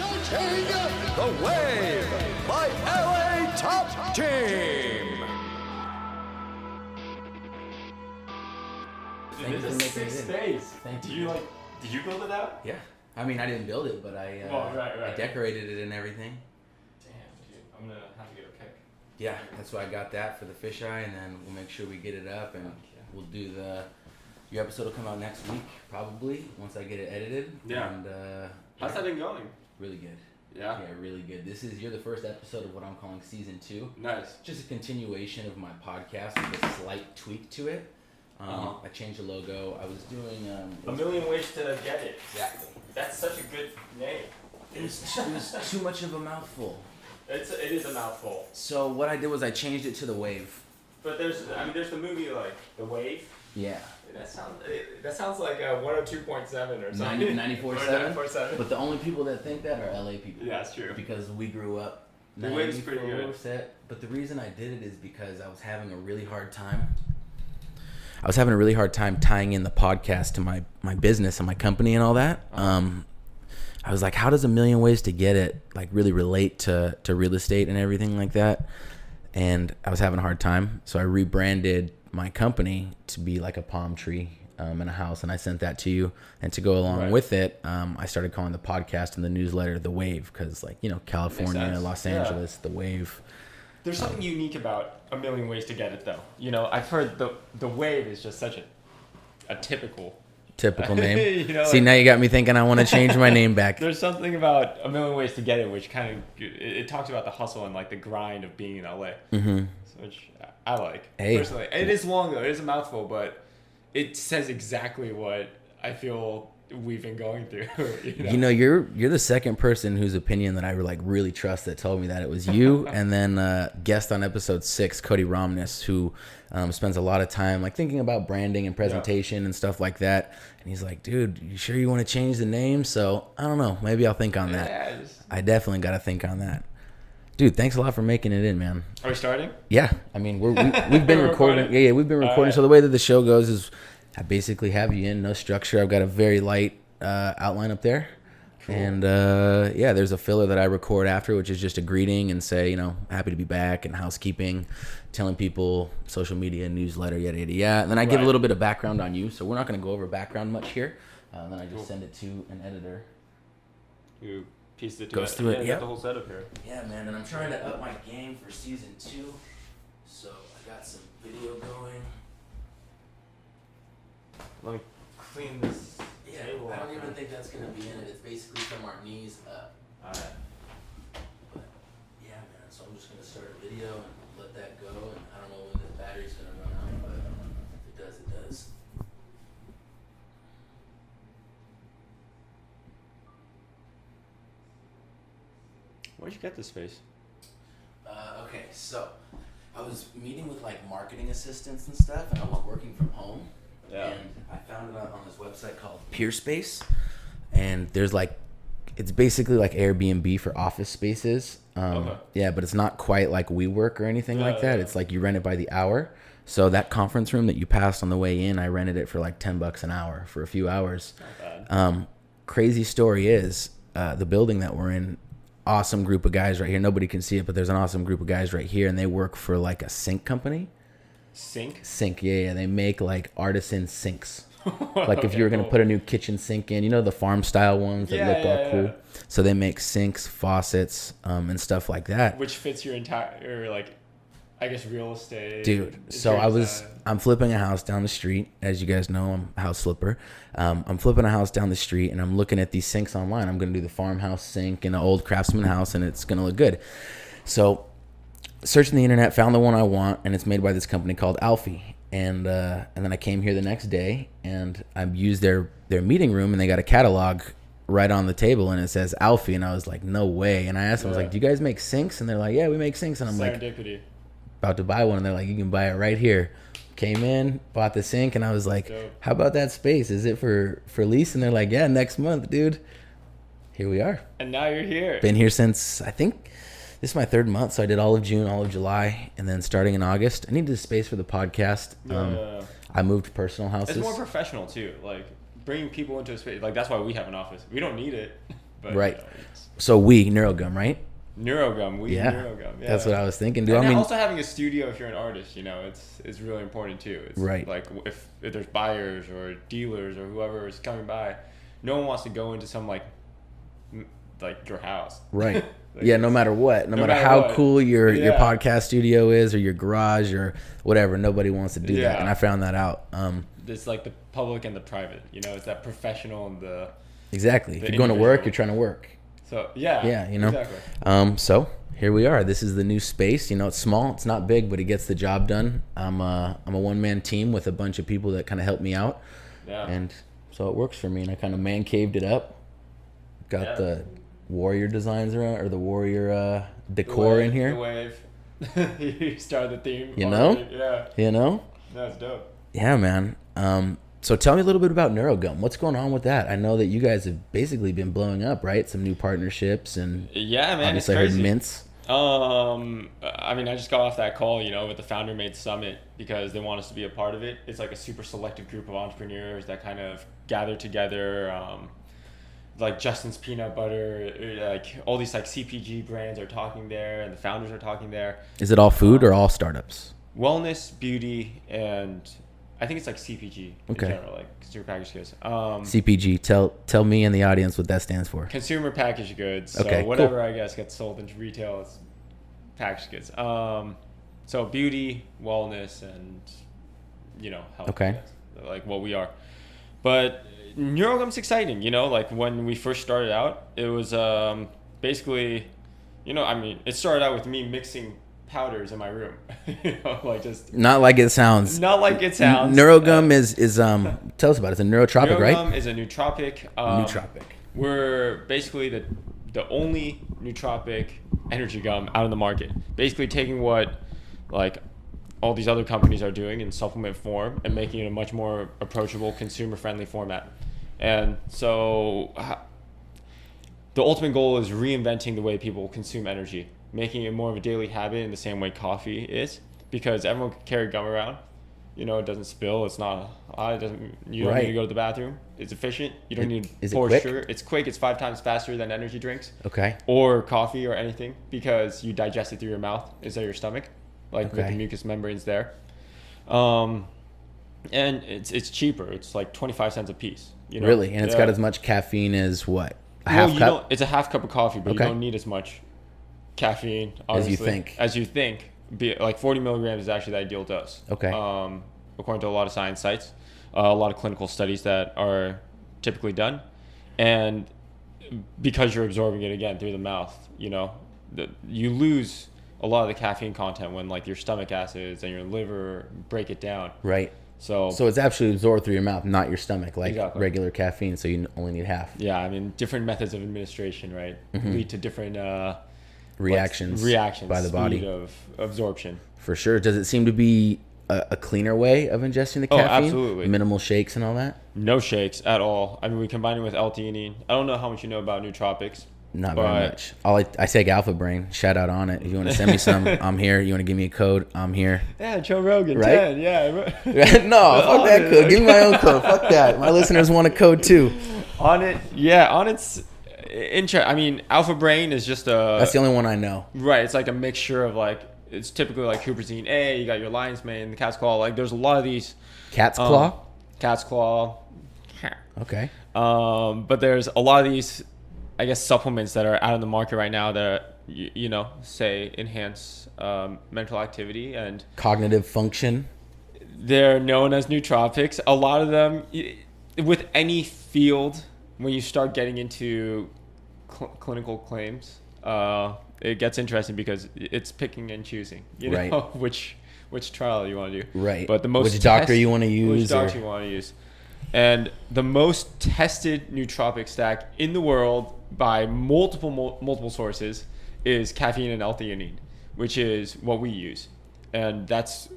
Introducing The Wave by LA Top Team. This is sick space. Thank Did you. Did you build it out? Yeah. I mean, I didn't build it, but I decorated it and everything. Damn, dude. I'm gonna have to get a pic. Yeah, that's why I got that for the fisheye, and then we'll make sure we get it up, and we'll do your episode will come out next week, probably, once I get it edited. Yeah. And, how's that been going? Really good. Yeah? Yeah, really good. You're the first episode of what I'm calling season 2. Nice. Just a continuation of my podcast with a slight tweak to it. I changed the logo. I was doing... A Million Ways to Get It. Exactly. That's such a good name. It was too much of a mouthful. It is a mouthful. So what I did was I changed it to The Wave. But there's the movie The Wave. Yeah. That sounds like 102.7 or something. 94.7. 94.7. But the only people that think that are LA people. Yeah, that's true. Because we grew up. The Wave's pretty good. But the reason I did it is because I was having a really hard time. I was having a really hard time tying in the podcast to my business and my company and all that. I was like, how does A Million Ways to Get It really relate to real estate and everything like that? And I was having a hard time, so I rebranded my company to be like a palm tree in a house, and I sent that to you. And to go along with it, I started calling the podcast and the newsletter The Wave, because California, Los Angeles, The Wave. There's something unique about A Million Ways to Get It, though. I've heard the Wave is just such a typical name. See, now you got me thinking I want to change my name back. There's something about A Million Ways to Get It, which kind of it talks about the hustle and the grind of being in LA, which I like personally. It is long though; it is a mouthful, but it says exactly what I feel we've been going through. You're the second person whose opinion that I really trust that told me that. It was you, and then guest on episode 6, Cody Romness, who spends a lot of time thinking about branding and presentation and stuff like that. And he's like, dude, you sure you want to change the name? So I don't know, maybe I'll think on that. I definitely got to think on that. Dude, thanks a lot for making it in, man. Are we starting? Yeah, I mean we've been recording. Yeah, we've been recording. Right. So the way that the show goes is I basically have you in, no structure. I've got a very light outline up there. Cool. And there's a filler that I record after, which is just a greeting and say, happy to be back, and housekeeping, telling people, social media, newsletter, yada, yada, yada. And then I give a little bit of background on you. So we're not going to go over background much here. Then I just send it to an editor. Who pieced it goes through it. Yeah, got the whole setup here. Yeah, man. And I'm trying to up my game for season 2. So I got some video going. Let me clean this. Yeah, I don't even think that's going to be in it. It's basically from our knees up. Alright. But, yeah, man. So I'm just going to start a video and let that go. And I don't know when the battery's going to run out, but if it does, it does. Where'd you get this space? Okay, so I was meeting with marketing assistants and stuff, and I was working from home. Yeah. And I found it on this website called Peerspace, and there's it's basically like Airbnb for office spaces. Yeah, but it's not quite like WeWork or anything like that. It's you rent it by the hour. So that conference room that you passed on the way in, I rented it for $10 an hour for a few hours. Not bad. Crazy story is the building that we're in. Awesome group of guys right here. Nobody can see it, but there's an awesome group of guys right here, and they work for a sink company. Sink, yeah. They make artisan sinks. If you were gonna put a new kitchen sink in, the farm style ones that look all cool. So they make sinks, faucets, and stuff like that. Which fits your entire I guess real estate. Dude, so I'm flipping a house down the street. As you guys know, I'm a house flipper. I'm flipping a house down the street, and I'm looking at these sinks online. I'm gonna do the farmhouse sink in an old craftsman house, and it's gonna look good. So searching the internet, found the one I want, and it's made by this company called Alfie. And then I came here the next day, and I used their meeting room, and they got a catalog right on the table, and it says Alfie, and I was like, no way. And I asked them, I was like, do you guys make sinks? And they're like, yeah, we make sinks. And I'm Serendipity. About to buy one, and they're like, you can buy it right here. Came in, bought the sink, and I was like, dope. How about that space? Is it for lease? And they're like, yeah, next month, dude. Here we are. And now you're here. Been here since, I think, this is my 3rd month, so I did all of June, all of July, and then starting in August, I needed a space for the podcast. I moved personal houses. It's more professional, too. Bringing people into a space, that's why we have an office. We don't need it. But, right. So NeuroGum, right? NeuroGum, NeuroGum. Yeah, that's what I was thinking. Also having a studio if you're an artist, it's really important too. It's right. Like if there's buyers or dealers or whoever is coming by, no one wants to go into some like your house. Right. Yeah, no matter what, no matter how cool your podcast studio is or your garage or whatever, nobody wants to do that. And I found that out. It's like the public and the private. It's that professional and the exactly. If you're going to work, you're trying to work. So exactly. So here we are. This is the new space. It's small, it's not big, but it gets the job done. I'm a one-man team with a bunch of people that kind of help me out. Yeah. And so it works for me. And I kind of man caved it up. Got the warrior designs around, or the warrior decor in here. The wave. You started the theme. Yeah. That's dope. Yeah, man. So tell me a little bit about NeuroGum. What's going on with that? I know that you guys have basically been blowing up, right? Some new partnerships and man, obviously I heard mints. I just got off that call, with the Founder Made Summit because they want us to be a part of it. It's like a super selective group of entrepreneurs that kind of gather together. Like Justin's Peanut Butter, like all these like CPG brands are talking there, and the founders are talking there. Is it all food or all startups? Wellness, beauty, and I think it's like CPG in general, like consumer packaged goods. CPG. Tell me and the audience what that stands for. Consumer packaged goods. So whatever I guess gets sold into retail is packaged goods. So beauty, wellness, and health. Okay. Like what we are, but NeuroGum's exciting. Like when we first started out, it was basically, it started out with me mixing powders in my room. Just not like it sounds. Not like it sounds. NeuroGum is tell us about it. It's a neurotropic, right? NeuroGum is a nootropic. Nootropic. We're basically the only nootropic energy gum out in the market. Basically taking what all these other companies are doing in supplement form and making it a much more approachable, consumer-friendly format. And so the ultimate goal is reinventing the way people consume energy, making it more of a daily habit in the same way coffee is, because everyone can carry gum around. It doesn't spill. It's not. You don't need to go to the bathroom. It's efficient. You don't need to pour sugar. It's quick. It's 5 times faster than energy drinks. Okay. Or coffee or anything, because you digest it through your mouth instead of your stomach, with the mucous membranes there. And it's cheaper. It's like 25 cents a piece. Really? And it's got as much caffeine as what? A half cup? It's a half cup of coffee, but you don't need as much caffeine, obviously, as you think. Like 40 milligrams is actually the ideal dose. Okay. According to a lot of science sites, a lot of clinical studies that are typically done. And because you're absorbing it again through the mouth, you lose a lot of the caffeine content when your stomach acids and your liver break it down. Right. So it's actually absorbed through your mouth, not your stomach, regular caffeine. So you only need half. Yeah, different methods of administration, right, lead to different reactions by the body of absorption. For sure. Does it seem to be a cleaner way of ingesting the caffeine? Oh, absolutely. Minimal shakes and all that? No shakes at all. We combine it with L-theanine. I don't know how much you know about nootropics. Not very much. I take Alpha Brain. Shout out on it. If you want to send me some, I'm here. You want to give me a code, I'm here. Yeah, Joe Rogan, right? 10, yeah. No, fuck that code. Give me my own code. Fuck that. My listeners want a code too. On its Alpha Brain is just that's the only one I know. Right. It's like a mixture of it's typically like huperzine A, you got your lion's mane, the cat's claw. There's a lot of these. Cat's claw? Cat's claw. Okay. But there's a lot of these, I guess, supplements that are out in the market right now that, say enhance mental activity and cognitive function. They're known as nootropics. A lot of them, with any field, when you start getting into clinical claims, it gets interesting because it's picking and choosing, right. which trial you want to do. Right. But which doctor you want to use. Which doctor you want to use. And the most tested nootropic stack in the world by multiple sources is caffeine and L-theanine, which is what we use. And that's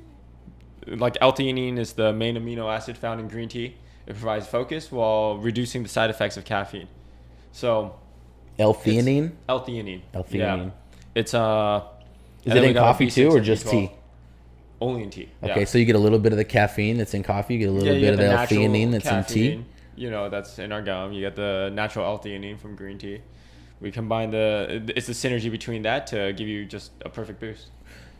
L-theanine is the main amino acid found in green tea. It provides focus while reducing the side effects of caffeine. So L-theanine? L-theanine. L-theanine. Yeah. It's Is it in coffee too or just tea? Only in tea. Okay, so you get a little bit of the caffeine that's in coffee, you get a little bit of the L-theanine that's in tea. that's in our gum. You get the natural L-theanine from green tea. We combine it's the synergy between that to give you just a perfect boost.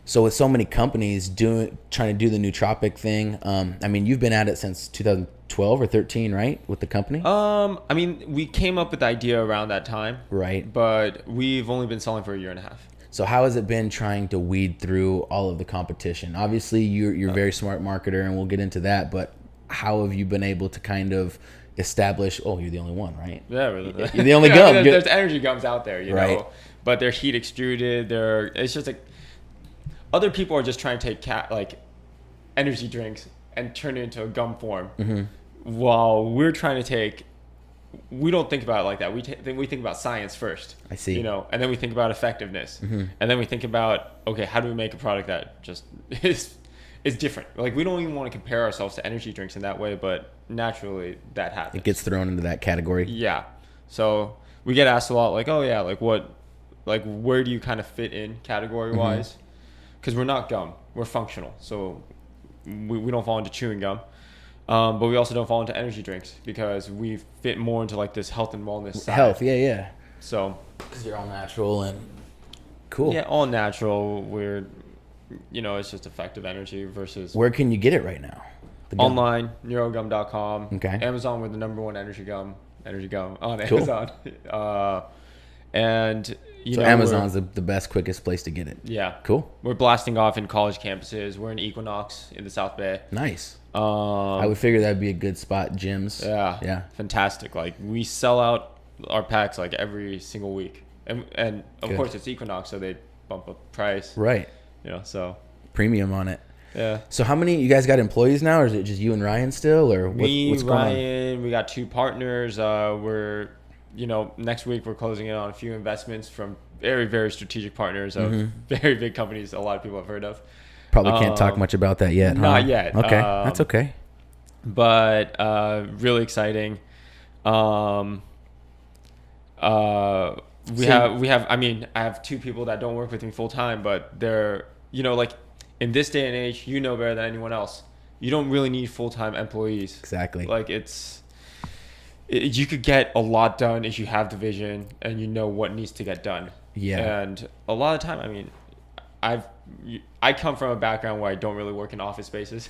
So with so many companies trying to do the nootropic thing, I mean, you've been at it since 2012 or 13, right? With the company? I mean, we came up with the idea around that time. Right. But we've only been selling for a year and a half. So how has it been trying to weed through all of the competition? Obviously, you're a very smart marketer, and we'll get into that. But how have you been able to kind of establish? Oh, you're the only one, right? Yeah, really. You're the only gum. There's energy gums out there, you right. know, but they're heat extruded. It's just like other people are just trying to take like energy drinks and turn it into a gum form, while we're trying to take. We don't think about it like that. We think about science first. I see. And then we think about effectiveness, and then we think about, okay, how do we make a product that just is different? Like, we don't even want to compare ourselves to energy drinks in that way, but naturally that happens. It gets thrown into that category. Yeah. So we get asked a lot, like, oh yeah, where do you kind of fit in category wise? Because we're not gum, we're functional. So we don't fall into chewing gum. But we also don't fall into energy drinks because we fit more into like this health and wellness side. Health, yeah. So because you're all natural and cool. Yeah, all natural. We're, it's just effective energy versus. Where can you get it right now? Online, NeuroGum.com. Okay. Amazon, we're the #1 energy gum on Amazon. And so Amazon's the best, quickest place to get it. Yeah. Cool. We're blasting off in college campuses. We're in Equinox in the South Bay. Nice. I would figure that'd be a good spot. Gyms. Yeah. Fantastic. Like, we sell out our packs like every single week, and of course it's Equinox, so they bump up price. Right. So premium on it. Yeah. So how many you guys got employees now, or is it just you and Ryan still, or what's going on? Ryan, we got 2 partners. We're next week we're closing in on a few investments from very, very strategic partners of very big companies a lot of people have heard of. Probably can't talk much about that yet. Not yet. Okay, that's okay. But really exciting. We have. I mean, I have 2 people that don't work with me full time, but they're like in this day and age, better than anyone else. You don't really need full time employees. Exactly. Like you could get a lot done if you have the vision and you know what needs to get done. Yeah. And a lot of the time, I mean, I come from a background where I don't really work in office spaces,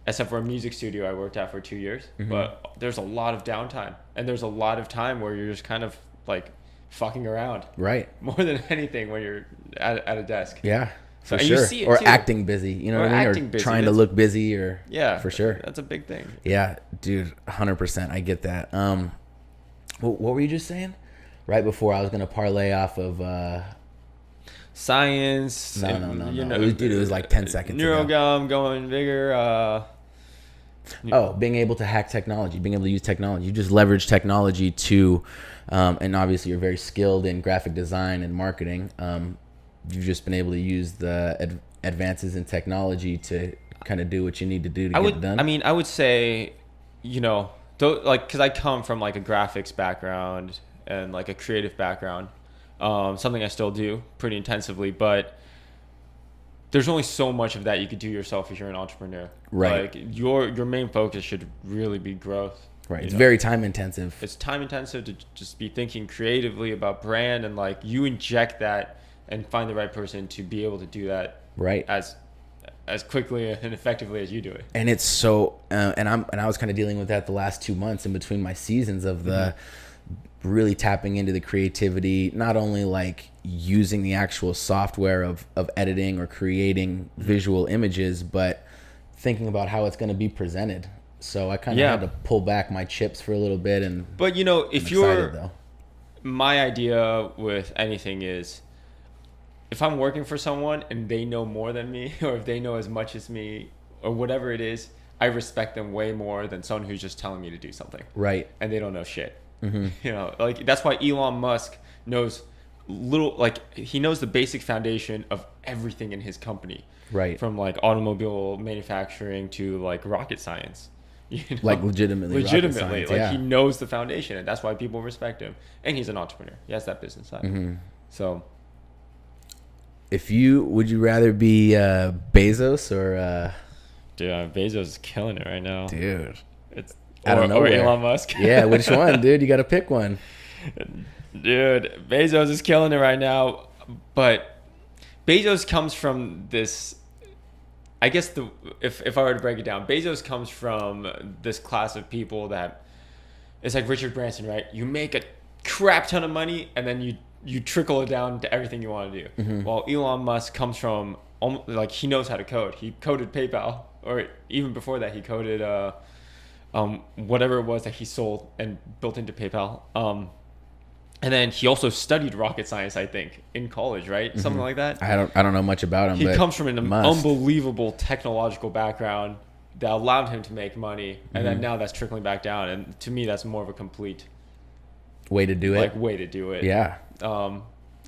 except for a music studio I worked at for 2 years. But there's a lot of downtime, and there's a lot of time where you're just kind of like fucking around, right? More than anything when you're at a desk. Yeah, for and sure. You see it or too. Acting busy, you know what I mean? Or trying to look busy, or for sure. That's a big thing. Yeah, dude, 100%. I get that. What were you just saying? Right before I was gonna parlay off of. Science. No. It was like 10 seconds Neuro ago. Gum going bigger. Being able to hack technology, being able to use technology. You just leverage technology to, and obviously you're very skilled in graphic design and marketing. You've just been able to use the advances in technology to kind of do what you need to do to get it done. I mean, I would say, because I come from like a graphics background and like a creative background. Something I still do pretty intensively, but there's only so much of that you could do yourself if you're an entrepreneur. Right. Like your main focus should really be growth. Right. It's very time intensive. It's time intensive to just be thinking creatively about brand, and like you inject that and find the right person to be able to do that. Right. As quickly and effectively as you do it. And it's so, and I was kind of dealing with that the last 2 months in between my seasons of the. Really tapping into the creativity, not only like using the actual software of editing or creating visual images, but thinking about how it's going to be presented. So I kind of had to pull back my chips for a little bit. But if you're, my idea with anything is, if I'm working for someone and they know more than me, or if they know as much as me, or whatever it is, I respect them way more than someone who's just telling me to do something. Right. And they don't know shit. Like that's why Elon Musk knows he knows the basic foundation of everything in his company, right? From like automobile manufacturing to like rocket science, like legitimately science, like he knows the foundation, and that's why people respect him. And he's an entrepreneur; he has that business side. So, would you rather be Bezos or? Dude, Bezos is killing it right now, dude. Or Elon Musk. Yeah, which one, dude? You got to pick one. Dude, Bezos is killing it right now, but Bezos comes from this. I guess if I were to break it down, Bezos comes from this class of people that it's like Richard Branson, right? You make a crap ton of money and then you trickle it down to everything you want to do. Mm-hmm. While Elon Musk comes from like he knows how to code. He coded PayPal, or even before that he coded whatever it was that he sold and built into PayPal. And then he also studied rocket science, I think, in college, right? Mm-hmm. Something like that. I don't know much about him. He comes from an unbelievable technological background that allowed him to make money, and then now that's trickling back down. And to me, that's more of a complete way to do it. Like way to do it. Yeah.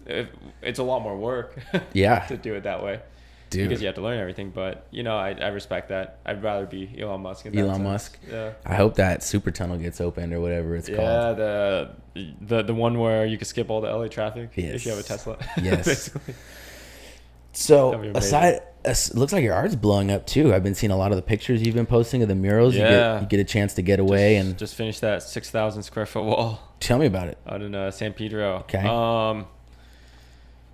It's a lot more work. Yeah. To do it that way. Dude. Because you have to learn everything, but I respect that. I'd rather be Elon Musk. Elon Musk. Yeah. I hope that super tunnel gets opened or whatever it's called. Yeah, the one where you can skip all the LA traffic if you have a Tesla. Yes. Basically. So it looks like your art's blowing up too. I've been seeing a lot of the pictures you've been posting of the murals. Yeah. You get a chance to get away and just finish that 6,000 square foot wall. Tell me about it. Out in San Pedro. Okay.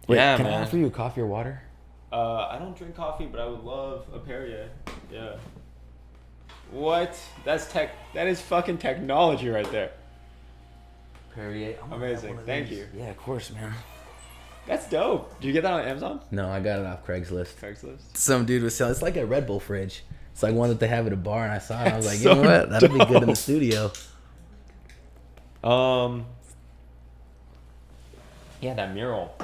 Wait, can I offer you a coffee or water? I don't drink coffee, but I would love a Perrier. Yeah. What? That is fucking technology right there. Perrier. Amazing. Thank you. Yeah, of course, man. That's dope. Did you get that on Amazon? No, I got it off Craigslist. Some dude was selling. It's like a Red Bull fridge. It's like one that they have at a bar, and I saw it. And I was like, you know what? That'll be good in the studio. Yeah, that mural.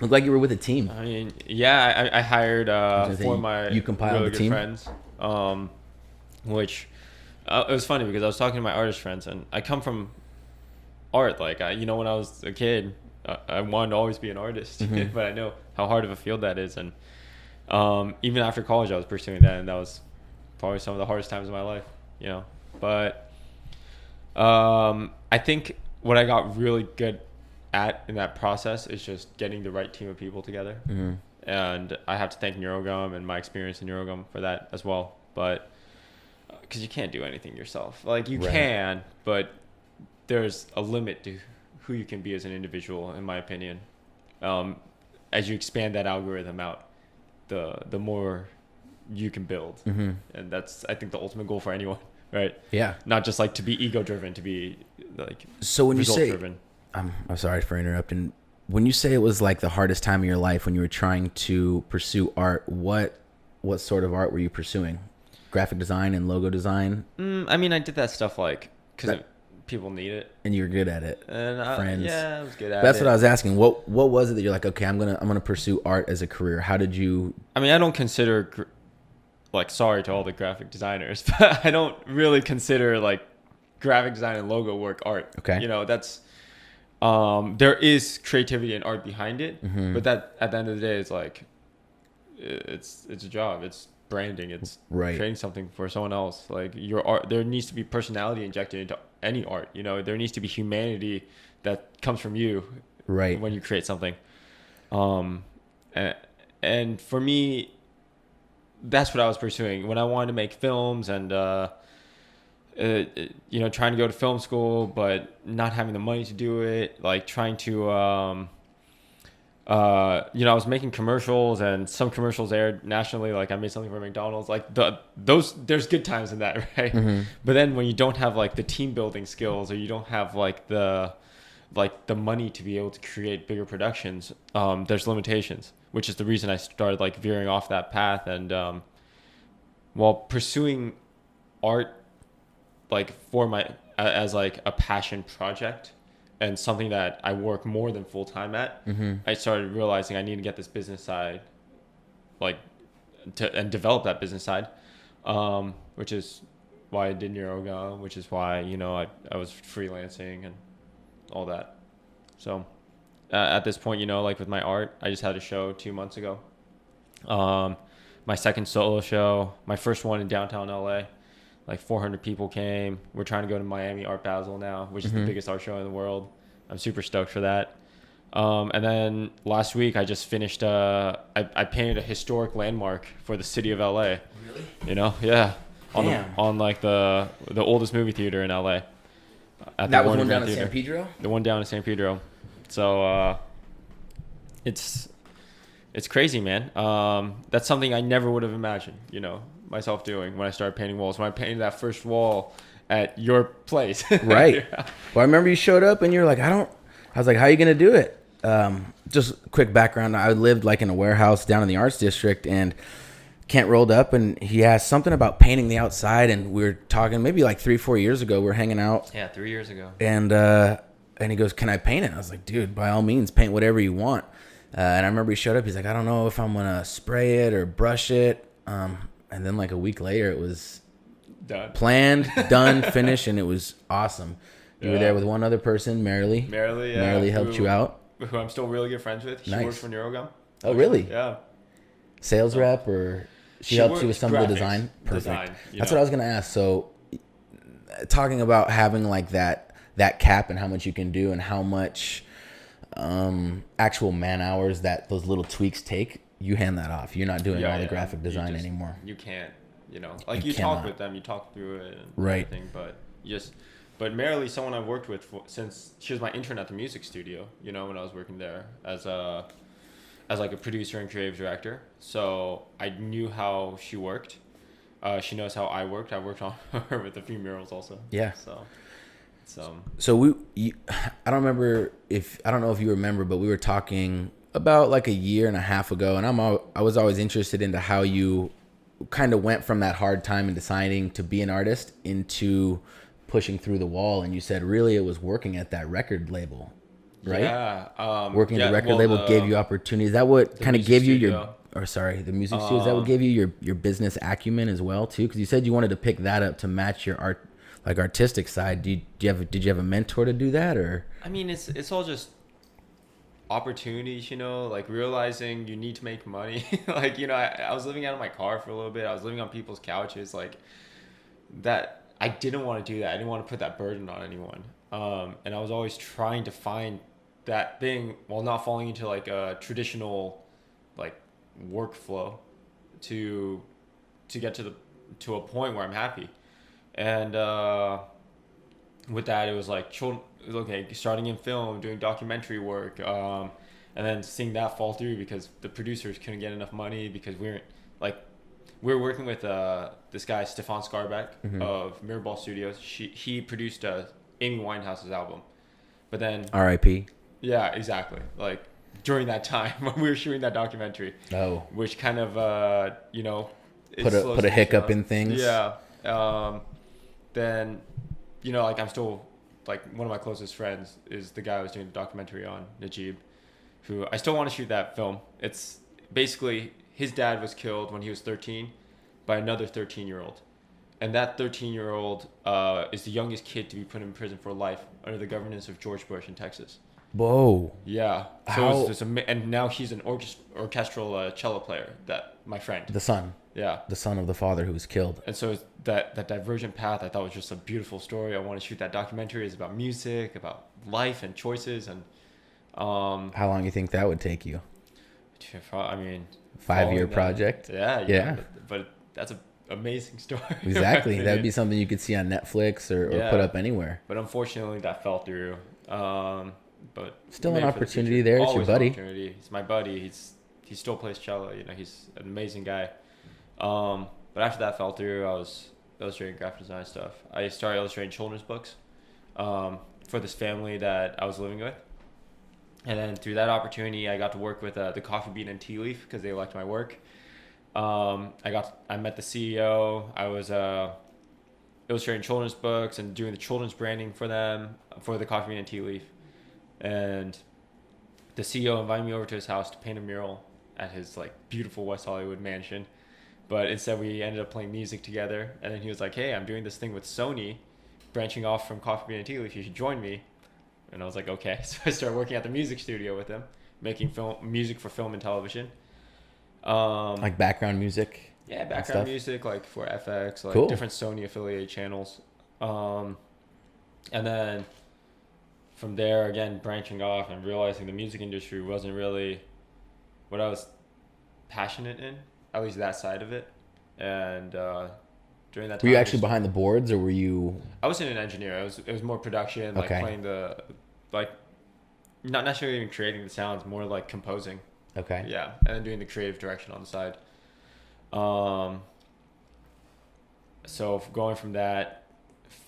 Looked like you were with a team. I mean, yeah, I hired four of my really good friends. Which it was funny because I was talking to my artist friends, and I come from art. Like, when I was a kid, I wanted to always be an artist, mm-hmm. But I know how hard of a field that is, and even after college, I was pursuing that, and that was probably some of the hardest times of my life, But I think what I got really good at in that process is just getting the right team of people together, mm-hmm. And I have to thank NeuroGum and my experience in NeuroGum for that as well. But because you can't do anything yourself, like you can, but there's a limit to who you can be as an individual, in my opinion. As you expand that algorithm out, the more you can build, mm-hmm. And that's, I think, the ultimate goal for anyone, right? Yeah. Not just like to be ego driven, to be like so when result you say driven. I'm sorry for interrupting. When you say it was like the hardest time of your life when you were trying to pursue art, what sort of art were you pursuing? Graphic design and logo design? I mean, I did that stuff like because people need it, and you were good at it. And friends, yeah, I was good at That's it. what I was asking. What was it that you're like, okay, I'm gonna pursue art as a career? How did you? I mean, I don't consider sorry to all the graphic designers, but I don't really consider like graphic design and logo work art. Okay, that's. There is creativity and art behind it, mm-hmm. But that at the end of the day, it's like, it's a job. It's branding. It's creating something for someone else. Like your art, there needs to be personality injected into any art. There needs to be humanity that comes from you, right? When you create something. And for me, that's what I was pursuing when I wanted to make films and. Trying to go to film school, but not having the money to do it, like trying to, I was making commercials and some commercials aired nationally. Like I made something for McDonald's, like there's good times in that, right? Mm-hmm. But then when you don't have like the team building skills, or you don't have like the money to be able to create bigger productions, there's limitations, which is the reason I started like veering off that path. And, while pursuing art, like as like a passion project and something that I work more than full time at, mm-hmm. I started realizing I need to get this business side, and develop that business side, which is why I did NeuroGum, which is why I was freelancing and all that. So at this point, like with my art, I just had a show 2 months ago, my second solo show, my first one in downtown LA. Like 400 people came. We're trying to go to Miami Art Basel now, which is mm-hmm. the biggest art show in the world. I'm super stoked for that. And then last week I just finished. I painted a historic landmark for the city of LA. Really? Yeah. on like the oldest movie theater in LA. That was one down in San Pedro? The one down in San Pedro. So it's crazy, man. That's something I never would have imagined, myself doing when I started painting walls. When I painted that first wall at your place. Right. Yeah. Well, I remember you showed up and you're like, I was like, how are you going to do it? Just quick background. I lived like in a warehouse down in the arts district, and Kent rolled up and he asked something about painting the outside. And we were talking maybe like 3-4 years ago. We were hanging out. Yeah, 3 years ago. And he goes, can I paint it? I was like, dude, by all means, paint whatever you want. And I remember he showed up. He's like, I don't know if I'm going to spray it or brush it. And then like a week later, it was done. Planned, done, finished, and it was awesome. You were there with one other person, Marilee. Marilee, yeah. Marilee helped you out. Who I'm still really good friends with. She works for NeuroGum. Oh, really? Yeah. Sales rep, or she helps you with some of the design? Perfect. That's what I was going to ask. So talking about having like that cap and how much you can do and how much actual man hours that those little tweaks take, you hand that off. You're not doing all the graphic design anymore. You can't, like you talk with them, you talk through it and everything, but but Marilee, someone I worked with since she was my intern at the music studio, when I was working there as like a producer and creative director. So I knew how she worked. She knows how I worked. I worked on her with a few murals also. Yeah. So I don't know if you remember, but we were talking about like a year and a half ago, and I was always interested into how you kind of went from that hard time in deciding to be an artist into pushing through the wall. And you said really it was working at that record label, right? Yeah. Working at the record label gave you opportunities. Is that what kind of gave you the music studio? Is that what gave you your business acumen as well too? Because you said you wanted to pick that up to match your artistic side. Did you have a mentor to do that, or? I mean, it's all just opportunities, like realizing you need to make money. Like, I was living out of my car for a little bit. I was living on people's couches, like that. I didn't want to do that. I didn't want to put that burden on anyone. And I was always trying to find that thing while not falling into like a traditional like workflow to get to a point where I'm happy. And with that, it was like starting in film, doing documentary work, and then seeing that fall through because the producers couldn't get enough money because we were working with this guy Stefan Skarbeck of Murals Studios. He produced Amy Winehouse's album, but then R.I.P. Yeah, exactly. Like during that time when we were shooting that documentary. Oh, which kind of put a hiccup in things. Yeah. Then, like I'm still like one of my closest friends is the guy I was doing the documentary on, Najib, who I still want to shoot that film. It's basically his dad was killed when he was 13 by another 13-year-old. And that 13-year-old is the youngest kid to be put in prison for life under the governance of George Bush in Texas. Whoa. Yeah. So and now he's an orchestral cello player, my friend. The son. Yeah. The son of the father who was killed. And so that divergent path I thought was just a beautiful story. I want to shoot that documentary. It's about music, about life and choices. And how long do you think that would take you? I mean, 5-year project. Yeah. But that's an amazing story. Exactly. That would be something you could see on Netflix or put up anywhere. But unfortunately that fell through. But still an opportunity there. It's your buddy. He's my buddy. He still plays cello. He's an amazing guy. But after that fell through, I was illustrating graphic design stuff. I started illustrating children's books for this family that I was living with. And then through that opportunity, I got to work with the Coffee Bean and Tea Leaf because they liked my work. I met the CEO. I was illustrating children's books and doing the children's branding for them for the Coffee Bean and Tea Leaf. And the CEO invited me over to his house to paint a mural at his beautiful West Hollywood mansion. But instead we ended up playing music together. And then he was like, hey, I'm doing this thing with Sony, branching off from Coffee Bean and Tea Leaf. You should join me. And I was like, okay. So I started working at the music studio with him, making music for film and television. Like background music? Yeah, background music, for FX, cool. Different Sony affiliated channels. And then from there, again, branching off and realizing the music industry wasn't really what I was passionate in, at least that side of it. And during that time. Were you actually behind the boards, or were you? I wasn't an engineer. It was more production, like playing the, like, not necessarily even creating the sounds, more like composing. Okay. Yeah, and then doing the creative direction on the side. So going from that,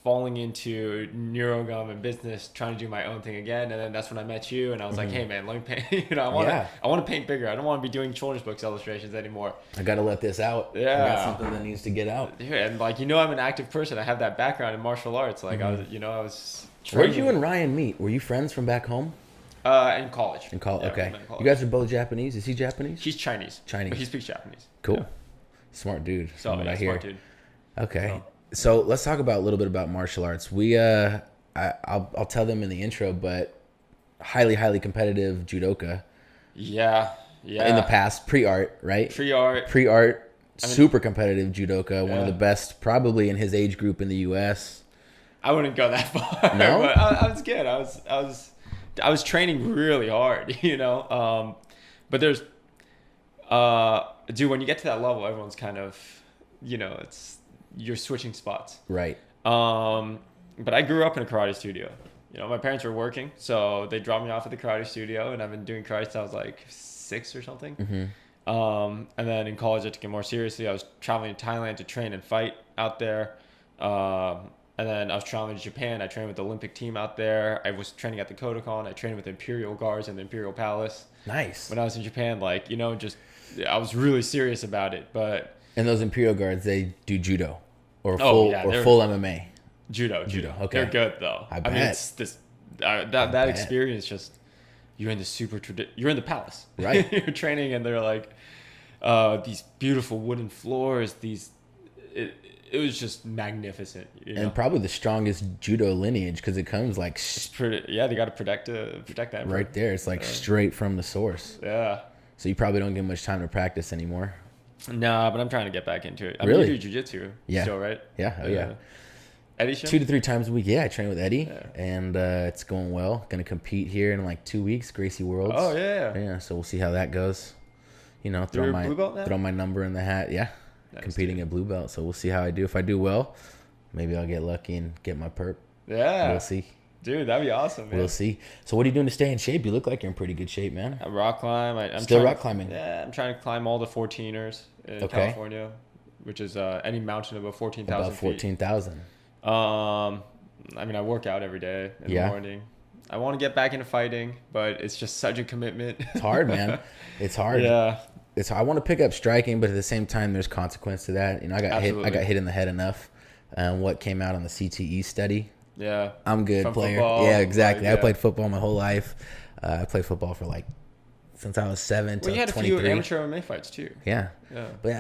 falling into NeuroGum and business, trying to do my own thing again, and then that's when I met you, and I was like, hey man, let me paint. I want to paint bigger. I don't want to be doing children's books illustrations anymore. I got to let this out. Yeah, I got something that needs to get out. Dude, and like, I'm an active person. I have that background in martial arts. Like I was. Where did you and Ryan meet? Were you friends from back home? In college. In college, yeah, okay. In college. You guys are both Japanese. Is he Japanese? He's Chinese. But he speaks Japanese. Cool. Yeah. Smart dude. So what I hear. smart dude. Okay. So let's talk about a little bit about martial arts. I'll tell them in the intro, but highly competitive judoka. Yeah. In the past, pre-art, right? Pre-art, super competitive judoka. One of the best, probably in his age group in the U.S. I wouldn't go that far. No, but I was good. I was training really hard, But there's, dude, when you get to that level, everyone's kind of, you're switching spots. Right. But I grew up in a karate studio. My parents were working, so they dropped me off at the karate studio, and I've been doing karate since I was like 6 or something. Mm-hmm. And then in college, I took it more seriously. I was traveling to Thailand to train and fight out there. And then I was traveling to Japan. I trained with the Olympic team out there. I was training at the Kodokan. I trained with Imperial Guards in the Imperial Palace. Nice. When I was in Japan, I was really serious about it. But and those Imperial Guards, they do judo or full MMA. Judo. Okay. They're good though. I bet. mean, it's this that experience. Just you're in the you're in the palace, right? You're training, and they're like these beautiful wooden floors. It was just magnificent, And probably the strongest judo lineage because it comes like they got to protect that right there. It's like straight from the source. Yeah. So you probably don't get much time to practice anymore. Nah, but I'm trying to get back into it. Really? You do jiu-jitsu still, right? Yeah. Oh yeah. Eddie show? 2 to 3 times a week. Yeah, I train with Eddie, and it's going well. Going to compete here in like 2 weeks, Gracie Worlds. Oh yeah. Yeah. So we'll see how that goes. Throw my number in the hat. Yeah. Nice, competing at blue belt, so we'll see how I do. If I do well, maybe I'll get lucky and get my perp. Yeah, we'll see. Dude, that'd be awesome, man. We'll see. So what are you doing to stay in shape? You look like you're in pretty good shape, man. I rock climb. I'm still rock climbing. Yeah, I'm trying to climb all the 14ers in California, which is any mountain above 14,000 About 14,000. I work out every day in the morning. I want to get back into fighting, but it's just such a commitment. It's hard, man. It's hard. Yeah. I want to pick up striking, but at the same time, there's consequence to that. I got hit in the head enough. What came out on the CTE study. Yeah. I'm good From player. Football, yeah, exactly. I played football my whole life. I played football for since I was 7 to 23. You had a few amateur MMA fights too. Yeah. But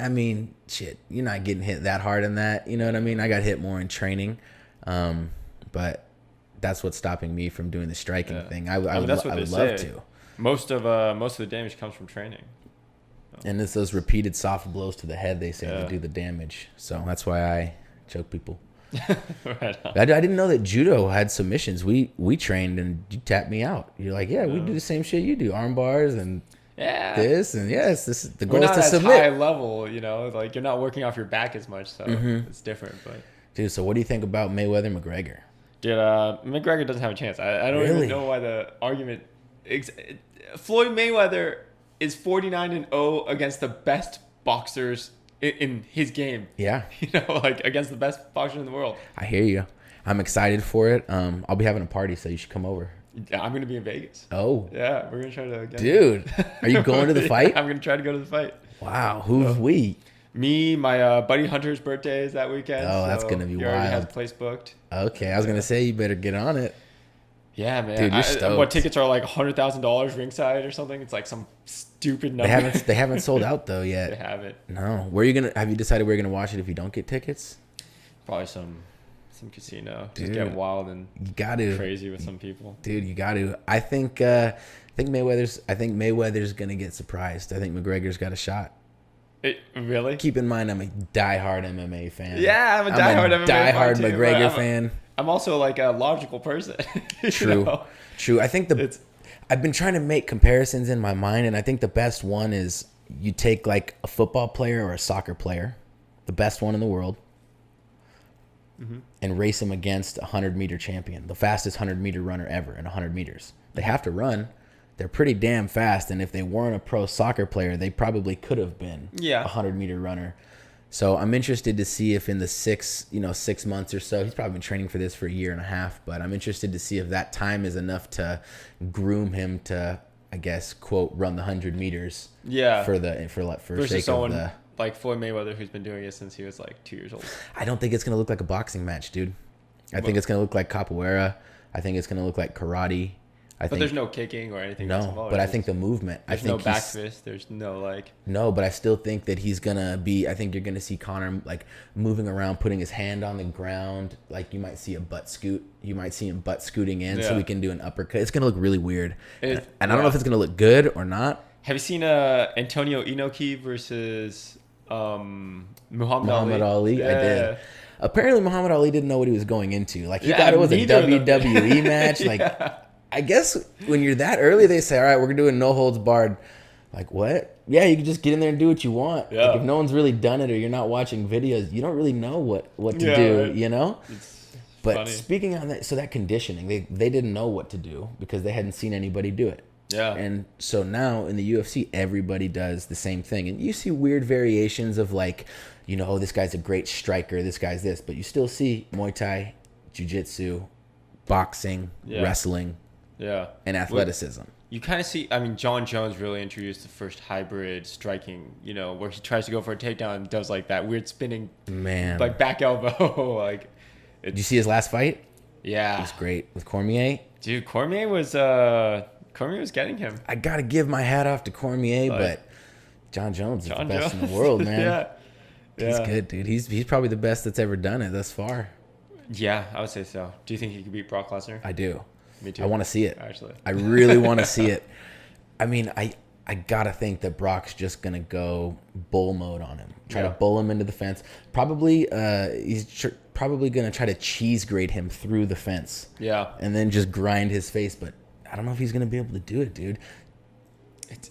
shit, you're not getting hit that hard in that. You know what I mean? I got hit more in training. But that's what's stopping me from doing the striking thing. I would love to. Most of the damage comes from training. And it's those repeated soft blows to the head, they say, that do the damage. So that's why I choke people. Right on. I didn't know that judo had submissions. We trained and you tapped me out. You're like, we do the same shit you do. Arm bars and this. And this is the goal is to submit. We're not at high level, you're not working off your back as much. So it's different. But dude, so what do you think about Mayweather McGregor? Dude, McGregor doesn't have a chance. I don't even know why the argument. Floyd Mayweather is 49-0 against the best boxers in his game. Yeah. Against the best boxer in the world. I hear you. I'm excited for it. I'll be having a party, so you should come over. I'm going to be in Vegas. Oh. Yeah, we're going to try to get Dude, are you going to the fight? I'm going to try to go to the fight. Wow. Who's we? Me, my buddy Hunter's birthday is that weekend. Oh, that's going to be wild. He already has a place booked. Okay, I was going to say you better get on it. Yeah, man. Dude, you're stoked. What tickets are like $100,000 ringside or something? It's like some stupid number. They haven't sold out though yet. They haven't. No. Have you decided where you're gonna watch it if you don't get tickets? Probably some casino. Dude, just get wild and crazy with some people. Dude, you got to. I think Mayweather's gonna get surprised. I think McGregor's got a shot. Really? Keep in mind, I'm a diehard MMA fan. Yeah, I'm a diehard McGregor fan. I'm also like a logical person. True. I think I've been trying to make comparisons in my mind, and I think the best one is you take like a football player or a soccer player, the best one in the world, and race him against a 100-meter champion, the fastest 100-meter runner ever in 100 meters. They have to run. They're pretty damn fast, and if they weren't a pro soccer player, they probably could have been a 100-meter runner. So I'm interested to see if in the 6 months or so, he's probably been training for this for a year and a half, but I'm interested to see if that time is enough to groom him to, I guess, quote, run the 100 meters. Yeah. For versus sake someone of the, like Floyd Mayweather, who's been doing it since he was like 2 years old. I don't think it's gonna look like a boxing match, dude. I think it's gonna look like capoeira. I think it's gonna look like karate. But there's no kicking or anything. No, but I think the movement. There's no back fist. There's no like. No, but I still think that he's gonna be. I think you're gonna see Conor like moving around, putting his hand on the ground. Like you might see a butt scoot. You might see him butt scooting in, so we can do an uppercut. It's gonna look really weird, and I don't know if it's gonna look good or not. Have you seen Antonio Inoki versus Muhammad Ali? Yeah. I did. Apparently, Muhammad Ali didn't know what he was going into. Like he thought it was a WWE match. Like. I guess when you're that early, they say, all right, we're going to do a no holds barred. Like, what? Yeah, you can just get in there and do what you want. Yeah. Like, if no one's really done it or you're not watching videos, you don't really know what to do, right. You know? But funny. Speaking on that, so that conditioning, they didn't know what to do because they hadn't seen anybody do it. Yeah. And so now in the UFC, everybody does the same thing. And you see weird variations of like, oh, this guy's a great striker, this guy's this. But you still see Muay Thai, Jiu-Jitsu, boxing, wrestling. Yeah. And athleticism. You kind of see, I mean, John Jones really introduced the first hybrid striking, where he tries to go for a takedown and does like that weird spinning, like back elbow. Like, did you see his last fight? Yeah. It was great with Cormier. Dude, Cormier was getting him. I got to give my hat off to Cormier, but John Jones is the best in the world, man. He's good, dude. He's probably the best that's ever done it thus far. Yeah, I would say so. Do you think he could beat Brock Lesnar? I do. Me too. I want to see it. Actually, I really want to see it. I mean, I gotta think that Brock's just gonna go bull mode on him. Try to bull him into the fence. Probably, he's probably gonna try to cheese grate him through the fence. Yeah. And then just grind his face. But I don't know if he's gonna be able to do it, dude.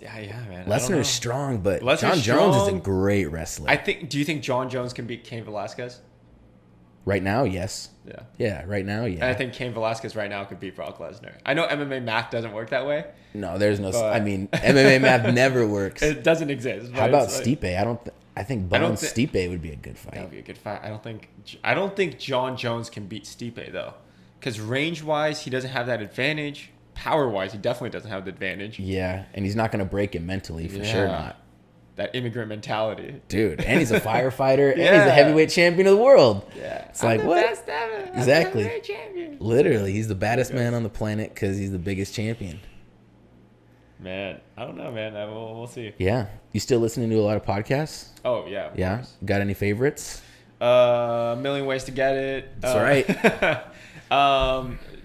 Man. Lesnar is strong, but John Jones is a great wrestler. Do you think John Jones can beat Cain Velasquez? Right now, yes. Yeah. Yeah, right now, yeah. And I think Cain Velasquez right now could beat Brock Lesnar. I know MMA math doesn't work that way. No, there's no. I mean, MMA math never works. It doesn't exist. How about Stipe? I think Bones Stipe would be a good fight. That would be a good fight. I don't think John Jones can beat Stipe though, because range wise he doesn't have that advantage. Power wise, he definitely doesn't have the advantage. Yeah, and he's not going to break him mentally for sure not. That immigrant mentality, dude. And he's a firefighter, and he's a heavyweight champion of the world. Yeah, it's like what? Best ever. Exactly. Literally, he's the baddest man on the planet because he's the biggest champion. Man, I don't know, man. We'll see. Yeah, you still listening to a lot of podcasts? Oh yeah. Yeah. Got any favorites? A million ways to get it. That's right.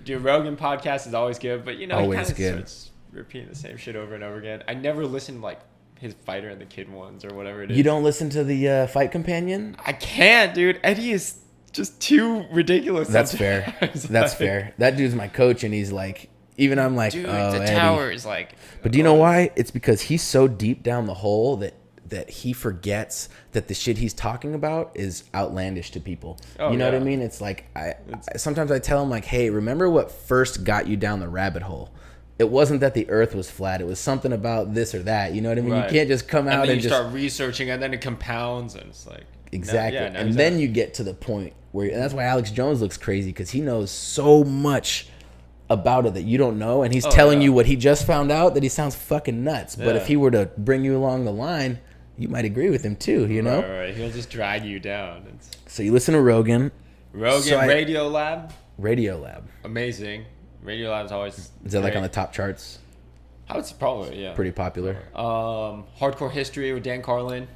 Dude, Rogan podcast is always good, but always he kind of starts repeating the same shit over and over again. I never listen to like his fighter and the kid ones or whatever it is. You don't listen to the Fight Companion? I can't, dude. Eddie is just too ridiculous. That's fair. That's fair. That dude's my coach, and he's like, even I'm like, dude, oh, the Eddie. tower is like. But do you know why? It's because he's so deep down the hole that he forgets that the shit he's talking about is outlandish to people. You know what I mean? It's like sometimes I tell him like, hey, remember what first got you down the rabbit hole? It wasn't that the earth was flat. It was something about this or that. You know what I mean? Right. You can't just come out and you start researching, and then it compounds, and it's like exactly. And then you get to the point where, and that's why Alex Jones looks crazy, because he knows so much about it that you don't know, and he's telling you what he just found out, that he sounds fucking nuts. But if he were to bring you along the line, you might agree with him too. You know? Right. He'll just drag you down. So you listen to Rogan. Radio Lab. Amazing. Radiolab's always. Is that like on the top charts? I would say probably, yeah. Pretty popular. Hardcore History with Dan Carlin.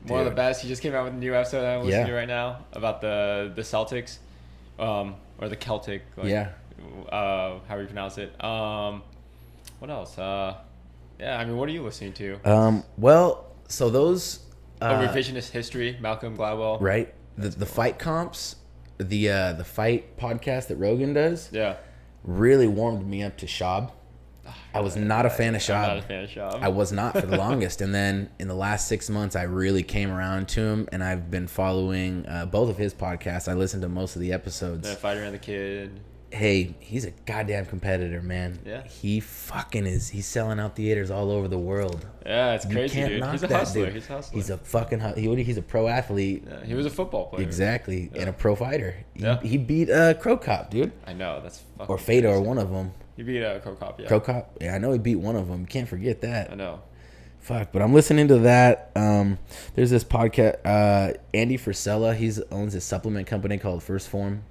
One of the best. He just came out with a new episode that I'm listening to right now about the Celtics. Or the Celtic. However you pronounce it. What else? I mean, what are you listening to? Well, so those. Revisionist History, Malcolm Gladwell. Right. The fight comps, the fight podcast that Rogan does. Yeah. Really warmed me up to Shab. I was not a fan of Schaub. I'm not a fan of Schaub. I was not for the longest. And then in the last 6 months, I really came around to him, and I've been following both of his podcasts. I listened to most of the episodes. The Fighter and the Kid. Hey, he's a goddamn competitor, man. Yeah. He fucking is. He's selling out theaters all over the world. Yeah, it's crazy, can't dude. knock He's a that hustler. dude. He's a hustler. He's a fucking he's a pro athlete. Yeah, he was a football player. Exactly. And a pro fighter. Yeah. He beat Crow Cop, dude. I know. That's fucking Or Fedor, crazy. one of them. He beat Crow Cop, yeah. Crow Cop? Yeah, I know he beat one of them. You can't forget that. I know. Fuck, but I'm listening to that. There's this podcast. Andy Frisella, he owns a supplement company called First Form.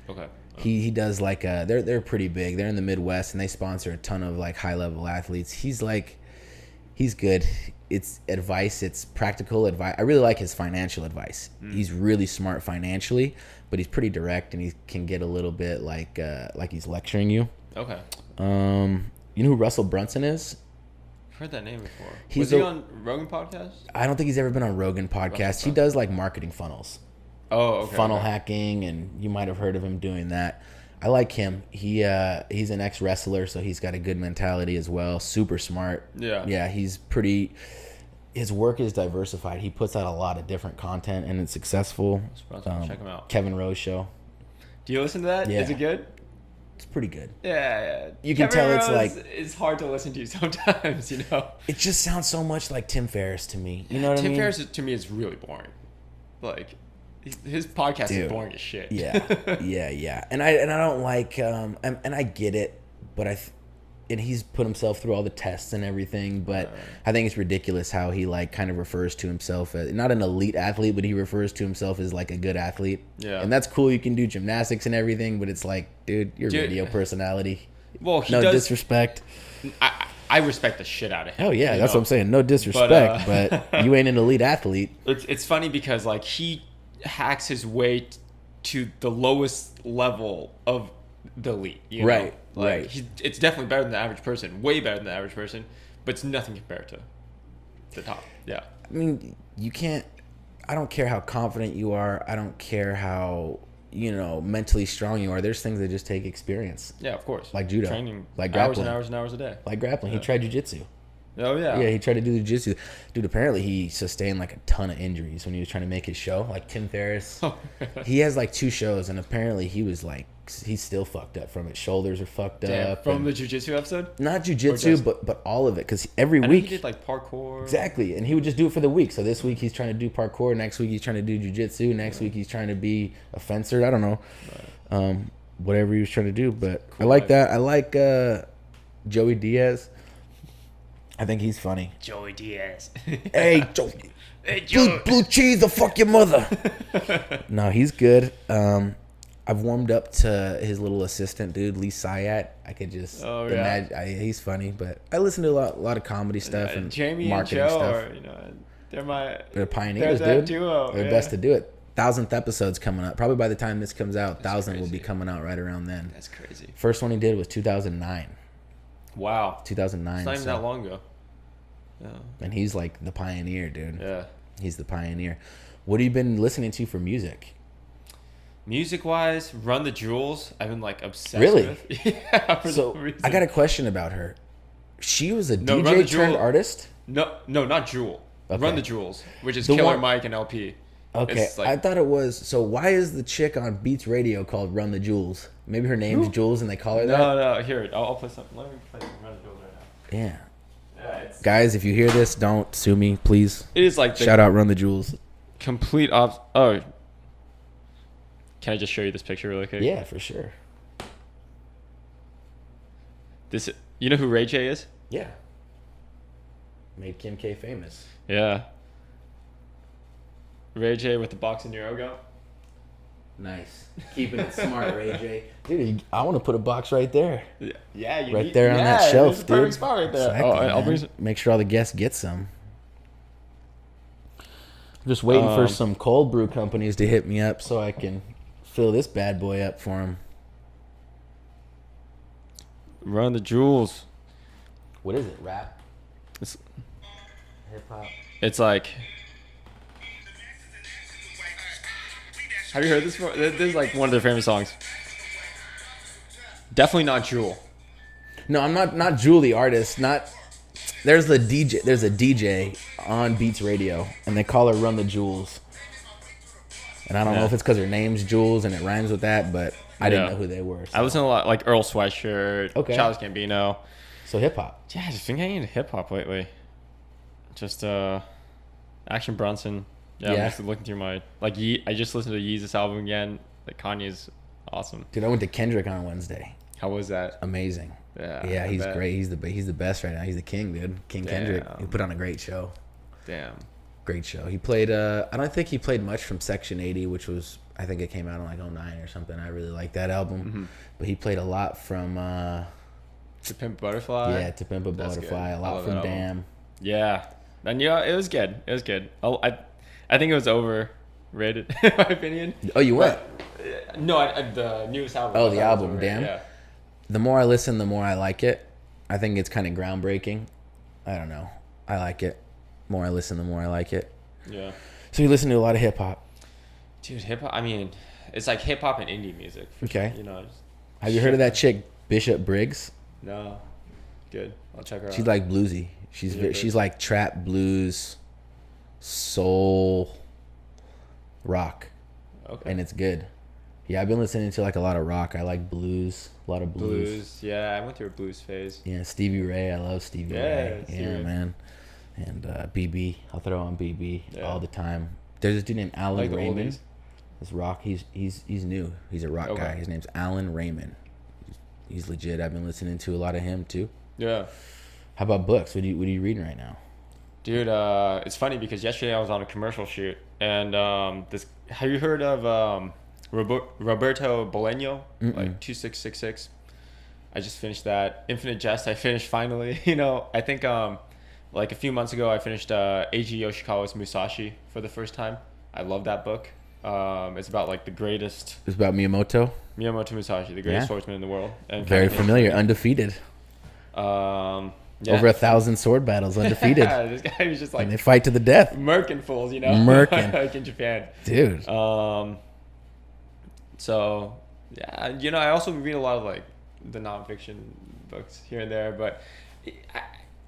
Okay. He does like they're pretty big. They're in the Midwest and they sponsor a ton of like high level athletes. He's good. It's advice. It's practical advice. I really like his financial advice. He's really smart financially, but he's pretty direct and he can get a little bit like he's lecturing you. Okay. You know who Russell Brunson is? I've heard that name before. Was he on Rogan podcast? I don't think he's ever been on Rogan podcast. He does like marketing funnels. Oh, okay. Funnel hacking, and you might have heard of him doing that. I like him. He's an ex-wrestler, so he's got a good mentality as well. Super smart. Yeah. Yeah, he's pretty... His work is diversified. He puts out a lot of different content, and it's successful. Check him out. Kevin Rose show. Do you listen to that? Yeah. Is it good? It's pretty good. Yeah. You can tell it's like... It's hard to listen to sometimes, you know? It just sounds so much like Tim Ferriss to me. You know what I mean? Tim Ferriss, to me, is really boring. Like... His podcast is boring as shit. Yeah. And I don't like and I get it, but and he's put himself through all the tests and everything, but I think it's ridiculous how he like kind of refers to himself as not an elite athlete, but he refers to himself as like a good athlete. Yeah. And that's cool. You can do gymnastics and everything, but it's like, dude, you're a radio personality. Well, he no does, disrespect. I respect the shit out of him. Oh yeah, that's what I'm saying. No disrespect, but you ain't an elite athlete. It's funny because like he hacks his way to the lowest level of the elite. You know? Right. It's definitely better than the average person, way better than the average person, but it's nothing compared to the top. Yeah. I mean, you can't. I don't care how confident you are. I don't care how mentally strong you are. There's things that just take experience. Yeah, of course. Like judo, training, like grappling, hours and hours a day. Like grappling. He tried jiu-jitsu. Oh yeah. Yeah, he tried to do jiu-jitsu. Dude, apparently he sustained like a ton of injuries when he was trying to make his show. Like Tim Ferriss, he has like 2 shows, and apparently he's still fucked up from it. Shoulders are fucked up from the jiu-jitsu episode. Not jiu-jitsu, but all of it, because every week he did like parkour. Exactly, and he would just do it for the week. So this week he's trying to do parkour. Next week he's trying to do jiu-jitsu. Next week he's trying to be a fencer. I don't know, whatever he was trying to do. But cool. I like that. I like Joey Diaz. I think he's funny. Joey Diaz. Hey, Joey. Hey, Joey. Blue cheese will fuck your mother. No, he's good. I've warmed up to his little assistant, dude, Lee Sayat. I could just imagine. He's funny, but I listen to a lot of comedy stuff and Jamie marketing and Joe stuff. They're pioneers, dude. Duo. They're best to do it. 1,000th episode's coming up. Probably by the time this comes out, 1,000 will be coming out right around then. That's crazy. First one he did was 2009. Wow. 2009. It's not even that long ago. Yeah. And he's like the pioneer, dude. Yeah. He's the pioneer. What have you been listening to for music? Music-wise, Run the Jewels, I've been like obsessed with. Yeah. So I got a question about her. She was a DJ turned artist? No, not Jewel. Okay. Run the Jewels, which is the Killer Mike and LP. Okay, I thought it was. So why is the chick on Beats Radio called Run the Jewels? Maybe her name's Jules and they call her that? No. Here, I'll play something. Let me play some Run the Jewels right now. Yeah. Guys, if you hear this, don't sue me, please. It is like shout out Run the Jewels. Complete Oh, can I just show you this picture really quick? Yeah, for sure. You know who Ray J is? Yeah. Made Kim K famous. Yeah. Ray J with the box of Neuro Gum. Nice. Keeping it smart, Ray J. Dude, I want to put a box right there. Yeah, right there on that shelf, dude. Perfect spot right there. Exactly, I'll bring some. Make sure all the guests get some. I'm just waiting for some cold brew companies to hit me up so I can fill this bad boy up for them. Run the Jewels. What is it? Rap? It's hip hop. It's like. Have you heard this before? This is like one of their famous songs. Definitely not Jewel. No, I'm not Julie artist. Not. There's a DJ on Beats Radio, and they call her Run the Jewels. And I don't know if it's because her name's Jules and it rhymes with that, but I didn't know who they were. So. I listen to a lot like Earl Sweatshirt, Childish Gambino. So hip hop. Yeah, I've just been getting into hip hop lately. Just Action Bronson. Yeah, I'm just looking through my I just listened to Yeezus album again. Like Kanye's awesome. Dude, I went to Kendrick on Wednesday. How was that? Amazing. Yeah, he's great. He's the best right now. He's the king, dude. King Kendrick. He put on a great show. Damn. Great show. He played. I don't think he played much from Section 80, which was I think it came out in like 09 or something. I really like that album. But he played a lot from. To Pimp a Butterfly. Yeah, To Pimp a Butterfly. A lot from Damn. Yeah, and it was good. It was good. I think it was overrated in my opinion. Oh, you went? No, the newest album. Oh, the album, Damn. Yeah. The more I listen, the more I like it. I think it's kind of groundbreaking. I don't know. I like it. The more I listen, the more I like it. Yeah. So you listen to a lot of hip hop. Dude, hip hop. I mean, it's like hip hop and indie music. Okay. Sure, you know. Have you heard of that chick Bishop Briggs? No. Good. I'll check her out. She's like bluesy. She's like trap, blues, soul, rock. Okay. And it's good. Yeah, I've been listening to like a lot of rock. I like blues, a lot of blues. Blues, yeah, I went through a blues phase. Yeah, Stevie Ray, I love Stevie Ray. Yeah, man. And BB, I'll throw on BB all the time. There's this dude named Alan Raymond. This rock, he's new. He's a rock guy. His name's Alan Raymond. He's legit. I've been listening to a lot of him too. Yeah. How about books? What are you reading right now? Dude, it's funny because yesterday I was on a commercial shoot and have you heard of Roberto Bolaño? Like 2666. I just finished that. Infinite Jest I finished finally. You know, I think like a few months ago I finished Eiji Yoshikawa's Musashi for the first time. I love that book. It's about like the greatest. It's about Miyamoto Musashi, the greatest swordsman in the world. And very familiar, undefeated. Over 1,000 sword battles, undefeated. Yeah, this guy was just like. And they fight to the death. Murking fools, you know. Murking. Like in Japan, dude. So yeah, you know, I also read a lot of like the nonfiction books here and there, but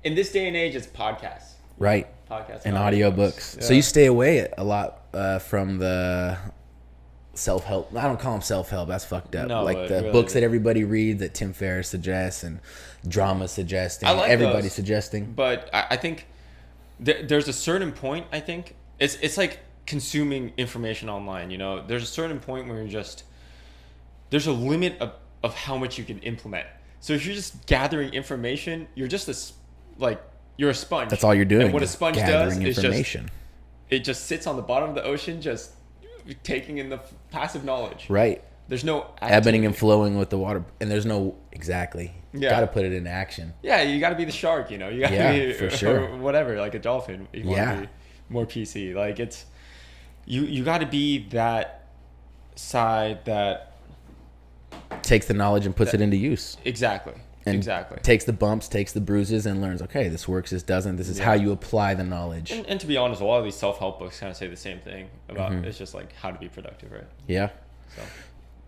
in this day and age, it's podcasts. Right. Podcasts and audiobooks. Yeah. So you stay away a lot from the self-help. I don't call them self-help. That's fucked up. No, like the really books that everybody reads that Tim Ferriss suggests and drama suggesting. I like everybody those, suggesting. But I think there's a certain point. I think it's like consuming information online. You know, there's a certain point where there's a limit of how much you can implement. So if you're just gathering information, you're just you're a sponge. That's all you're doing. And what a sponge does is information. It just sits on the bottom of the ocean, just taking in the passive knowledge. Right. There's no ebbing and flowing with the water, and there's no exactly. Yeah. Got to put it into action. Yeah, you got to be the shark. You know, you got to be for sure. Or whatever, like a dolphin. You want to be more PC. Like it's you got to be that side that takes the knowledge and puts it into use. Exactly. And takes the bumps, takes the bruises, and learns, okay, this works, this doesn't. This is how you apply the knowledge. And to be honest, a lot of these self-help books kind of say the same thing about it's just like how to be productive, right? Yeah. So.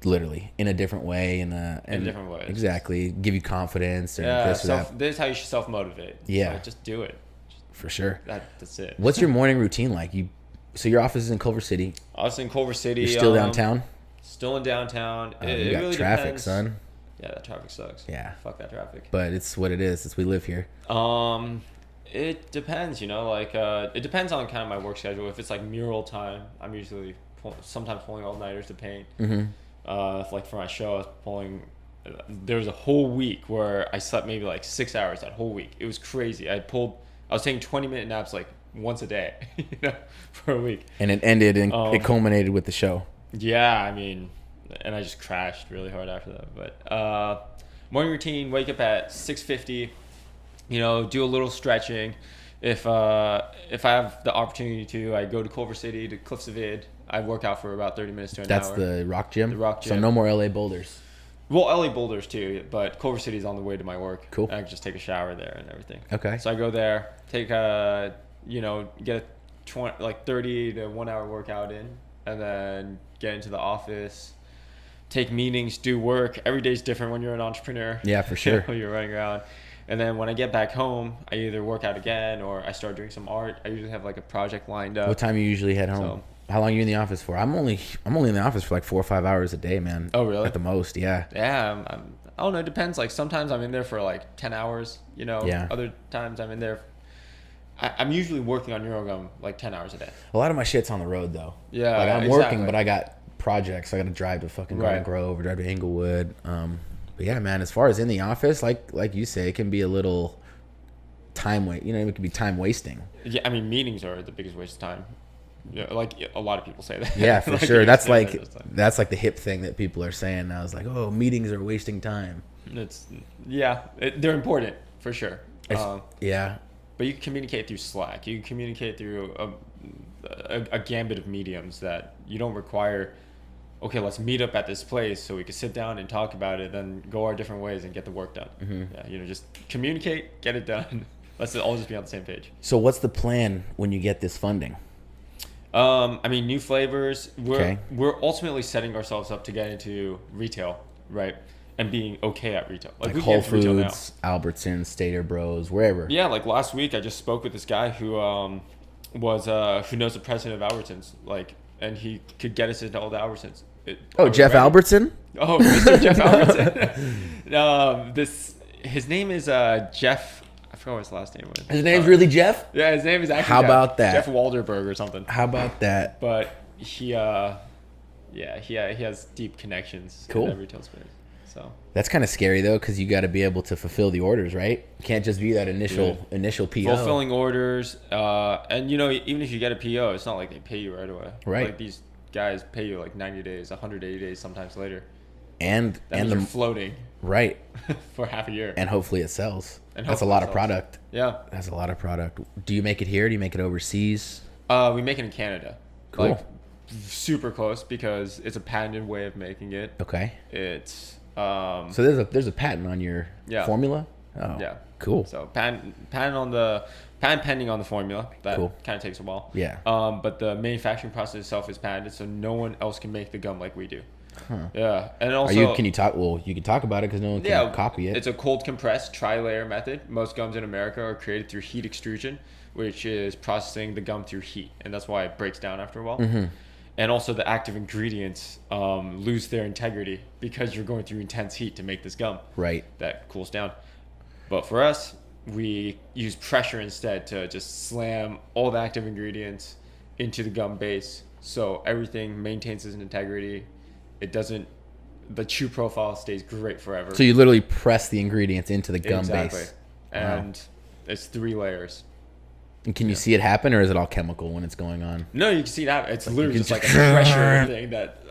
Literally. In a different way. In a different way. Exactly. Give you confidence. Or this is how you should self-motivate. Yeah. So just do it. For sure. That's it. What's your morning routine like? So your office is in Culver City. I was in Culver City. You're still downtown? Still in downtown. You got really traffic, depends. Son. Yeah, that traffic sucks. Yeah. Fuck that traffic. But it's what it is. We live here. It depends, you know, like, it depends on kind of my work schedule. If it's like mural time, I'm usually sometimes pulling all-nighters to paint. Like for my show, I was pulling, there was a whole week where I slept maybe like 6 hours that whole week. It was crazy. I was taking 20-minute naps like once a day, you know, for a week. And it ended and it culminated with the show. Yeah, I mean... And I just crashed really hard after that. But morning routine: wake up at 6:50. You know, do a little stretching. If I have the opportunity to, I go to Culver City to Cliffs of Id. I work out for about 30 minutes to an hour. That's the rock gym. The rock gym. So no more LA boulders. Well, LA boulders too, but Culver City is on the way to my work. Cool. And I can just take a shower there and everything. Okay. So I go there, take get a 30 to 1 hour workout in, and then get into the office. take meetings, do work. Every day's different when you're an entrepreneur. Yeah, for sure. You're running around. And then when I get back home, I either work out again or I start doing some art. I usually have like a project lined up. What time you usually head home? So, how long are you in the office for? I'm only in the office for like 4 or 5 hours a day, man. Oh, really? At the most, yeah. Yeah, I don't know. It depends. Like sometimes I'm in there for like 10 hours, you know. Yeah. Other times I'm in there. I'm usually working on NeuroGum like 10 hours a day. A lot of my shit's on the road, though. Yeah, like I'm exactly. working, but I got projects. I got to drive to fucking Garden Grove or drive to Inglewood. But yeah, man, as far as in the office, like you say, it can be a little time waste. You know, it can be time wasting. Yeah, I mean, meetings are the biggest waste of time. Yeah, like a lot of people say that. Yeah, for like, sure. That's like the hip thing that people are saying now. It's like, oh, meetings are wasting time. They're important for sure. Yeah. But you can communicate through Slack. You can communicate through a gambit of mediums that you don't require. Okay, let's meet up at this place so we can sit down and talk about it, then go our different ways and get the work done. Mm-hmm. Yeah, just communicate, get it done. Let's all just be on the same page. So what's the plan when you get this funding? I mean, new flavors. We're ultimately setting ourselves up to get into retail, right? And being okay at retail. Like Whole Foods, Albertsons, Stater Bros, wherever. Yeah, like last week I just spoke with this guy who knows the president of Albertsons, and he could get us into all the Albertsons. Jeff Albertson? Oh, Mr. Jeff Albertson. His name is Jeff. I forgot what his last name was. His name's really Jeff? Yeah, his name is actually How about that? Jeff Walderberg or something. How about that? But he has deep connections in the retail space. So that's kind of scary though, because you got to be able to fulfill the orders, right? You can't just be that initial PO. Fulfilling orders, and even if you get a PO, it's not like they pay you right away. Right. Like these guys pay you like 90 days, 180 days, sometimes later. And you're floating. Right. For half a year. And hopefully it sells. That's a lot of product. Yeah. That's a lot of product. Do you make it here? Do you make it overseas? We make it in Canada. Cool. Like, super close because it's a patented way of making it. Okay. It's so there's a patent on your formula? Oh. Yeah. Cool. So patent pending on the formula. That kind of takes a while. Yeah. But the manufacturing process itself is patented, so no one else can make the gum like we do. Huh. Yeah, and also can you talk? Well, you can talk about it because no one can copy it. It's a cold compressed tri-layer method. Most gums in America are created through heat extrusion, which is processing the gum through heat, and that's why it breaks down after a while. Mm-hmm. And also the active ingredients lose their integrity because you're going through intense heat to make this gum. Right. That cools down. But for us, we use pressure instead to just slam all the active ingredients into the gum base, so everything maintains its integrity. The chew profile stays great forever. So you literally press the ingredients into the gum base. And it's 3 layers. And can you see it happen, or is it all chemical when it's going on? No, you can see that. It's literally just like a pressure thing that,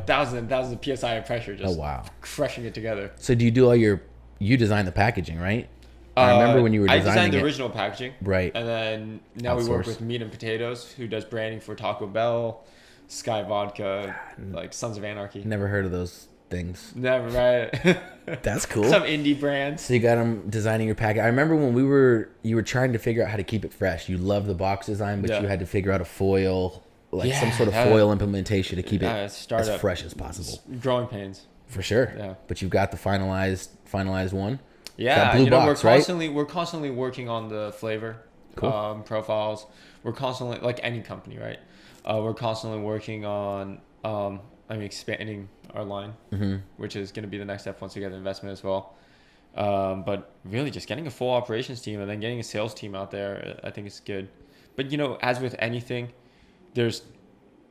thousands and thousands of PSI of pressure just crushing it together. So do you do you design the packaging, right? I remember when you were designing I designed the original packaging. Right. And then now we work with Meat and Potatoes, who does branding for Taco Bell, Sky Vodka, like Sons of Anarchy. Never heard of those things. Never, right? That's cool. Some indie brands. So you got them designing your package. I remember when you were trying to figure out how to keep it fresh. You love the box design, but you had to figure out a foil, some sort of foil implementation to keep it as fresh as possible. Growing pains. For sure. Yeah. But you've got the finalized one. Yeah, blue box, we're constantly working on the flavor profiles. We're constantly, like any company, right? We're constantly working on expanding our line, which is going to be the next step once we get the investment as well. But really just getting a full operations team and then getting a sales team out there, I think is good. But, as with anything, there's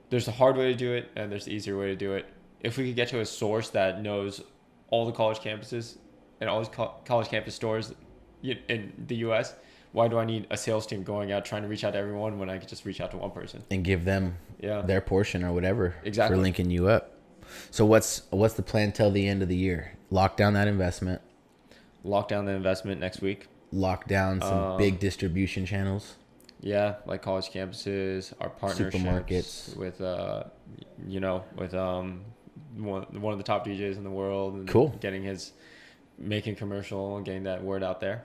the hard way to do it and there's the easier way to do it. If we could get to a source that knows all the college campuses and all these college campus stores in the U.S., why do I need a sales team going out trying to reach out to everyone when I could just reach out to one person and give them their portion or whatever for linking you up? So what's the plan till the end of the year? Lock down that investment. Lock down the investment next week. Lock down some big distribution channels. Yeah, like college campuses, our partnerships, supermarkets with one of the top DJs in the world. And cool. Making commercial and getting that word out there.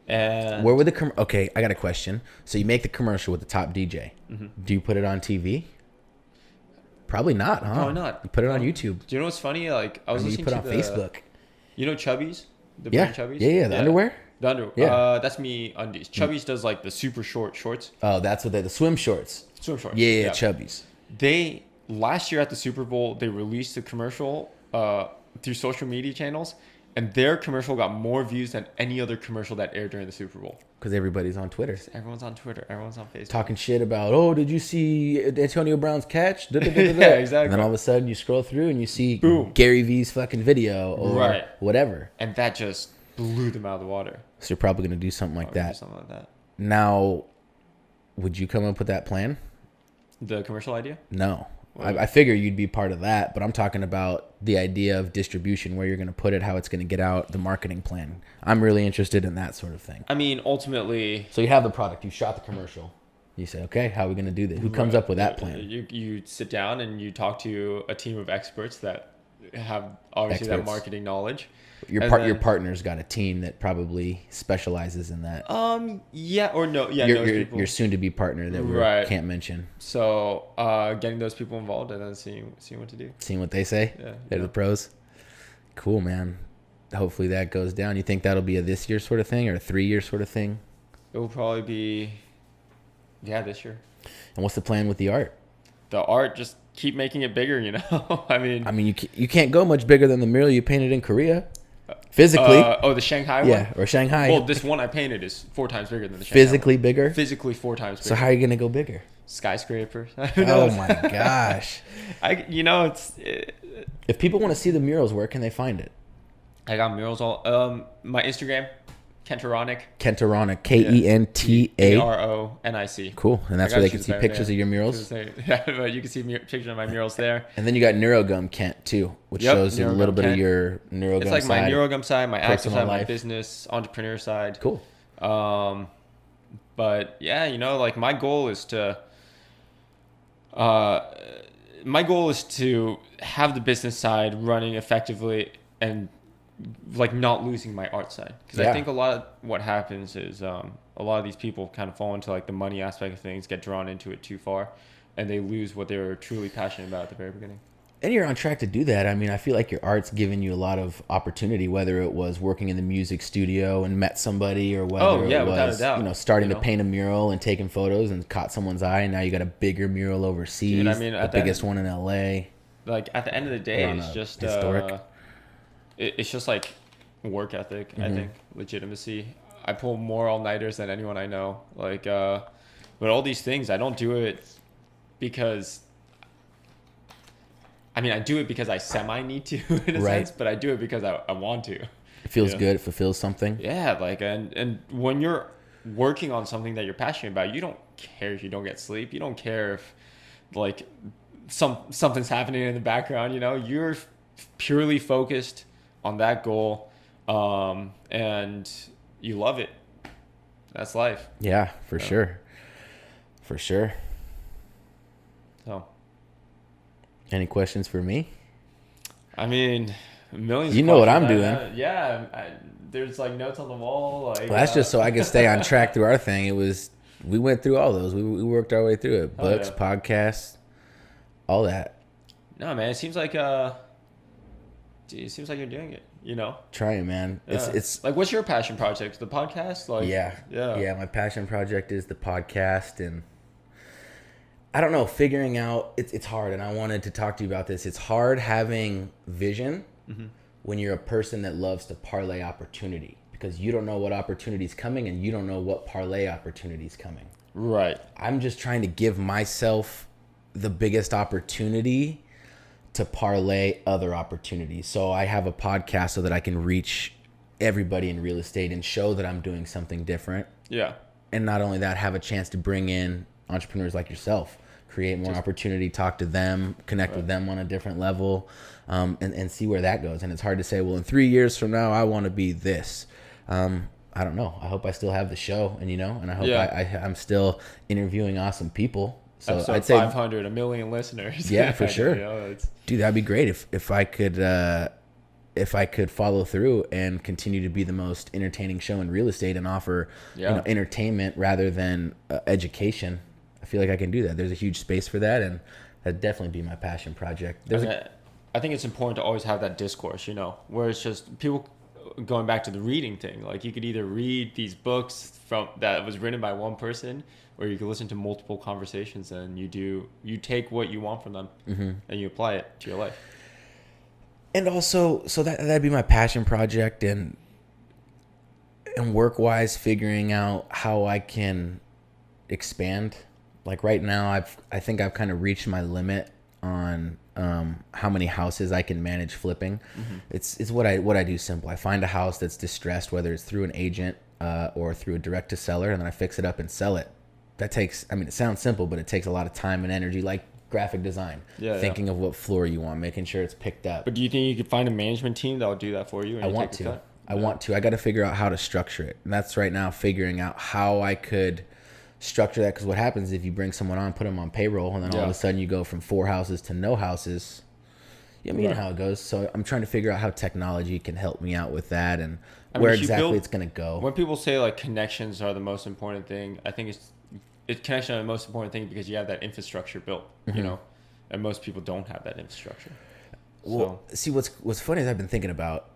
And where would okay, I got a question. So you make the commercial with the top DJ. Mm-hmm. Do you put it on TV? Probably not, huh? Probably not. You put it on YouTube. Do you know what's funny? Like I was listening to to on Facebook. You know Chubbies? The Yeah. brand Chubbies? Yeah. The underwear. The underwear. Yeah. That's Me Undies. Chubbies does like the super short shorts. Oh, that's what the swim shorts. Swim shorts. Yeah. Chubbies. They last year at the Super Bowl they released a commercial through social media channels, and their commercial got more views than any other commercial that aired during the Super Bowl. Because everybody's on Twitter. Everyone's on Twitter. Everyone's on Facebook. Talking shit about, oh, did you see Antonio Brown's catch? Yeah, exactly. And then all of a sudden you scroll through and you see Boom. Gary V's fucking video or whatever. And that just blew them out of the water. So you're probably going to do something like that. Something like that. Now, would you come up with that plan? The commercial idea? No. I figure you'd be part of that, but I'm talking about the idea of distribution, where you're going to put it, how it's going to get out, the marketing plan. I'm really interested in that sort of thing. I mean, ultimately... So you have the product. You shot the commercial. You say, okay, how are we going to do this? Who comes up with that plan? You sit down and you talk to a team of experts that have obviously that marketing knowledge. Your partner's got a team that probably specializes in that. Yeah or no. Yeah, your soon-to-be partner that we can't mention. So getting those people involved and then seeing what to do. Seeing what they say? Yeah. They're the pros? Cool, man. Hopefully that goes down. You think that'll be a this year sort of thing or a 3-year sort of thing? It will probably be, this year. And what's the plan with the art? The art, just keep making it bigger, you know? I mean, you can't go much bigger than the mural you painted in Korea. Physically. The Shanghai one? Yeah, or Shanghai. Well, this one I painted is 4 times bigger than the Shanghai Physically one. Bigger? Physically 4 times bigger. So how are you going to go bigger? Skyscrapers. Oh my gosh. If people want to see the murals, where can they find it? I got murals all my Instagram, Kentoronic. Kentoronic, Kentanic. Cool. And that's where they can see pictures of your murals. Yeah, but you can see pictures of my murals there. And then you got NeuroGum Kent too, which shows a little bit of your NeuroGum side. It's like my NeuroGum side, my active side, my business, entrepreneur side. Cool. But yeah, like my goal is to have the business side running effectively and like not losing my art side, because I think a lot of what happens is a lot of these people kind of fall into like the money aspect of things, get drawn into it too far, and they lose what they were truly passionate about at the very beginning. And you're on track to do that. I mean, I feel like your art's given you a lot of opportunity, whether it was working in the music studio and met somebody, or whether it was without a doubt. Starting to paint a mural and taking photos and caught someone's eye, and now you got a bigger mural overseas. Dude, I mean, the biggest one in LA. Like at the end of the day, it's just historic. It's just like work ethic. I think legitimacy. I pull more all-nighters than anyone I know. Like, but all these things, I don't do it because. I mean, I do it because I semi-need to in a sense, but I do it because I want to. It feels good. It fulfills something. Yeah, like and when you're working on something that you're passionate about, you don't care if you don't get sleep. You don't care if like something's happening in the background. You're purely focused on that goal, and you love it. That's life. Yeah, for sure. For sure. So. Any questions for me? I mean, millions. You know what I'm doing. There's like notes on the wall. Like, that's just so I can stay on track through our thing. We went through all those. We worked our way through it. Books, podcasts, all that. No, man. It seems like you're doing it. Trying, man. Yeah. It's like, what's your passion project? The podcast? Like, yeah. My passion project is the podcast, and I don't know, figuring out, it's hard, and I wanted to talk to you about this. It's hard having vision when you're a person that loves to parlay opportunity, because you don't know what opportunity's coming, and you don't know what parlay opportunity's coming. Right. I'm just trying to give myself the biggest opportunity to parlay other opportunities. So I have a podcast so that I can reach everybody in real estate and show that I'm doing something different. Yeah. And not only that, have a chance to bring in entrepreneurs like yourself, create more opportunity, talk to them, connect with them on a different level, and see where that goes. And it's hard to say, well, in 3 years from now, I want to be this. I don't know. I hope I still have the show, and I hope I'm still interviewing awesome people. So episode I'd say 500, 1 million listeners. Yeah, for sure. Dude, that'd be great if I could follow through and continue to be the most entertaining show in real estate and offer entertainment rather than education. I feel like I can do that. There's a huge space for that, and That'd definitely be my passion project. I think it's important to always have that discourse, where it's just people going back to the reading thing. Like you could either read these books that was written by one person, or you could listen to multiple conversations, and you take what you want from them and you apply it to your life. And also, so that'd be my passion project, and work-wise, figuring out how I can expand. Like right now, I think I've kind of reached my limit on how many houses I can manage flipping. It's what I do simple. I find a house that's distressed, whether it's through an agent or through a direct to seller, and then I fix it up and sell it. That takes, it sounds simple, but it takes a lot of time and energy, like graphic design, thinking of what floor you want, making sure it's picked up. But do you think you could find a management team that will do that for you? I want to. I got to figure out how to structure it. And that's right now figuring out how I could structure that. Because what happens if you bring someone on, put them on payroll, and then all of a sudden you go from 4 houses to no houses. You know how it goes. So I'm trying to figure out how technology can help me out with that, and where exactly it's going to go. When people say like connections are the most important thing, I think it's connection are the most important thing because you have that infrastructure built, and most people don't have that infrastructure. Well, see, what's funny is I've been thinking about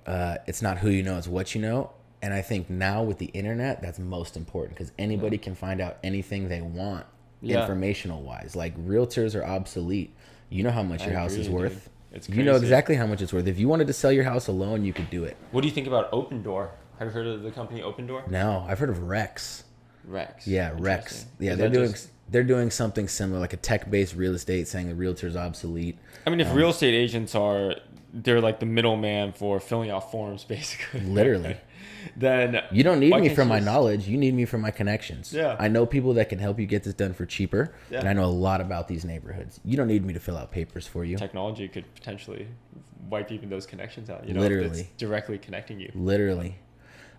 it's not who you know, it's what you know. And I think now with the internet, that's most important because anybody can find out anything they want informational wise. Like realtors are obsolete. You know how much your house is worth. It's crazy. You know exactly how much it's worth. If you wanted to sell your house alone, you could do it. What do you think about Open Door? Have you heard of the company Open Door? No, I've heard of Rex. Rex. Yeah, Rex. Yeah, they're doing something similar, like a tech-based real estate, saying the realtor's obsolete. I mean, if real estate agents they're like the middleman for filling out forms, basically. Literally. Then you don't need me for my knowledge. You need me for my connections. Yeah. I know people that can help you get this done for cheaper, and I know a lot about these neighborhoods. You don't need me to fill out papers for you. Technology could potentially wipe even those connections out. Literally. It's directly connecting you. Literally.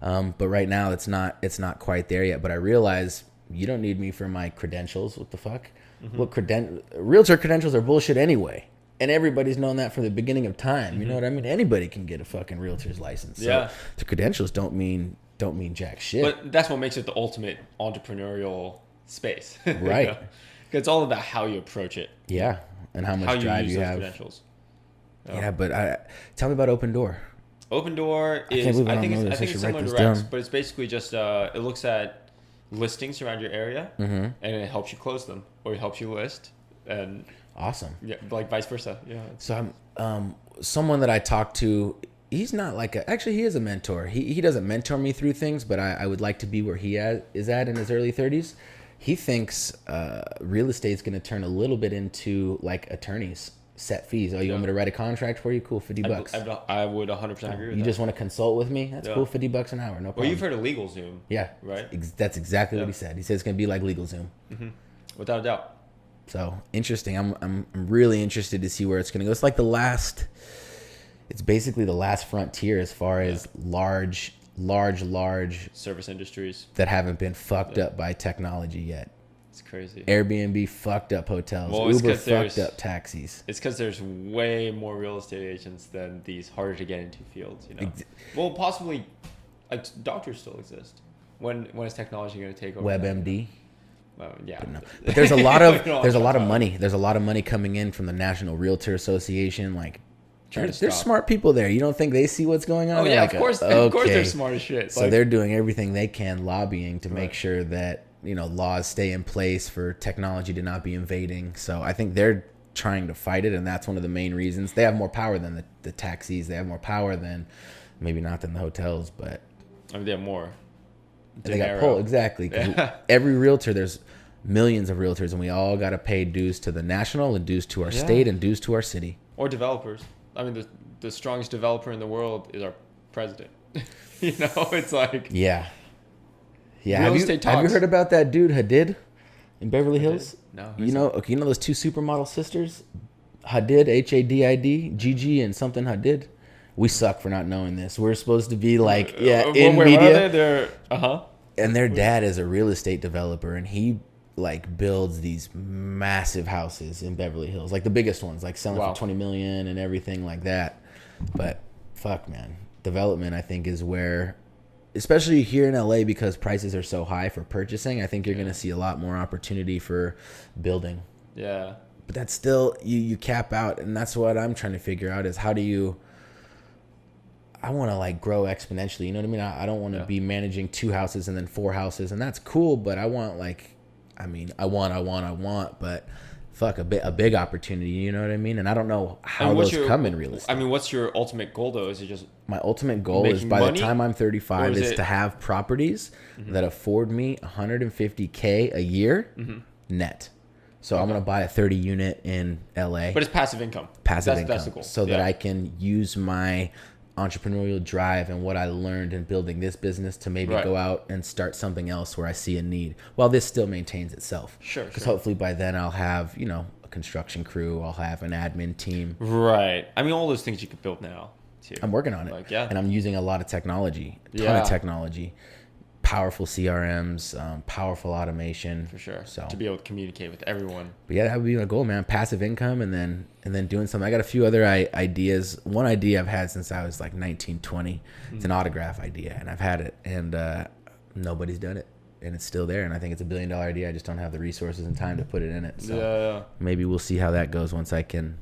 But right now it's not quite there yet. But I realize you don't need me for my credentials. What the fuck? Realtor credentials are bullshit anyway. And everybody's known that from the beginning of time. You know what I mean? Anybody can get a fucking realtor's license. So the credentials don't mean jack shit. But that's what makes it the ultimate entrepreneurial space. Right. Because it's all about how you approach it. Yeah. And how much drive you have. Credentials. Yeah, but tell me about Open Door. Open Door is I think it's similar to Rex, but it's basically just it looks at listings around your area and it helps you close them or it helps you list and awesome. Yeah, like vice versa. Yeah. So I'm someone that I talk to. He's not like actually he is a mentor. He doesn't mentor me through things, but I would like to be where he is at in his early 30s. He thinks real estate is going to turn a little bit into like attorneys. Set fees. Oh, you want me to write a contract for you? Cool, $50. I would 100% agree with that. You just want to consult with me? That's cool, $50 an hour, no problem. Well, you've heard of LegalZoom. Yeah, right. That's exactly what he said. He said it's gonna be like LegalZoom. Without a doubt. So interesting. I'm really interested to see where it's gonna go. It's like it's basically the last frontier as far as large service industries that haven't been fucked up by technology yet. It's crazy. Airbnb fucked up hotels. Uber fucked up taxis. It's because there's way more real estate agents than these harder to get into fields. Well, possibly, like doctors still exist. When is technology going to take over? WebMD. Well, yeah. But there's a lot of money. There's a lot of money coming in from the National Realtor Association. Like, there's smart people there. You don't think they see what's going on? Oh yeah, of course they're smart as shit. So they're doing everything they can, lobbying to make sure that laws stay in place for technology to not be invading. So I think they're trying to fight it, and that's one of the main reasons. They have more power than the taxis. They have more power than maybe not than the hotels, but I mean, they have more. They got pull exactly. 'Cause every realtor, there's millions of realtors, and we all got to pay dues to the national and dues to our state and dues to our city. Or developers. I mean, the strongest developer in the world is our president. It's like Yeah, have you heard about that dude Hadid in Beverly Hills? No. You know those two supermodel sisters, Hadid, Hadid, Gigi, and something Hadid. We suck for not knowing this. We're supposed to be like in media. They're And their dad is a real estate developer, and he like builds these massive houses in Beverly Hills, like the biggest ones, like selling for $20 million and everything like that. But fuck, man, development I think is where. Especially here in LA, because prices are so high for purchasing, I think you're going to see a lot more opportunity for building but that's still you cap out, and that's what I'm trying to figure out is how do you. I want to like grow exponentially. You know what I mean? I don't want to be managing 2 houses and then 4 houses, and that's cool. But I want I want, but fuck a big opportunity. You know what I mean? And I don't know how those come in real estate. I mean, what's your ultimate goal though? Is it just my ultimate goal is by the time I'm 35 is to have properties that afford me $150K a year net. So I'm gonna buy a 30 unit in LA. But it's passive income. That's the goal. So that I can use my entrepreneurial drive and what I learned in building this business to maybe go out and start something else where I see a need while this still maintains itself. Sure. Because hopefully by then I'll have, a construction crew, I'll have an admin team. Right. I mean, all those things you could build now too. I'm working on it. And I'm using a lot of technology, a ton of technology, powerful CRMs, powerful automation. For sure. So to be able to communicate with everyone. But yeah, that would be my goal, man. Passive income and then doing something. I got a few other ideas. One idea I've had since I was like 19, 20. It's an autograph idea, and I've had it, and nobody's done it, and it's still there. And I think it's $1 billion idea. I just don't have the resources and time to put it in it. So maybe we'll see how that goes once I can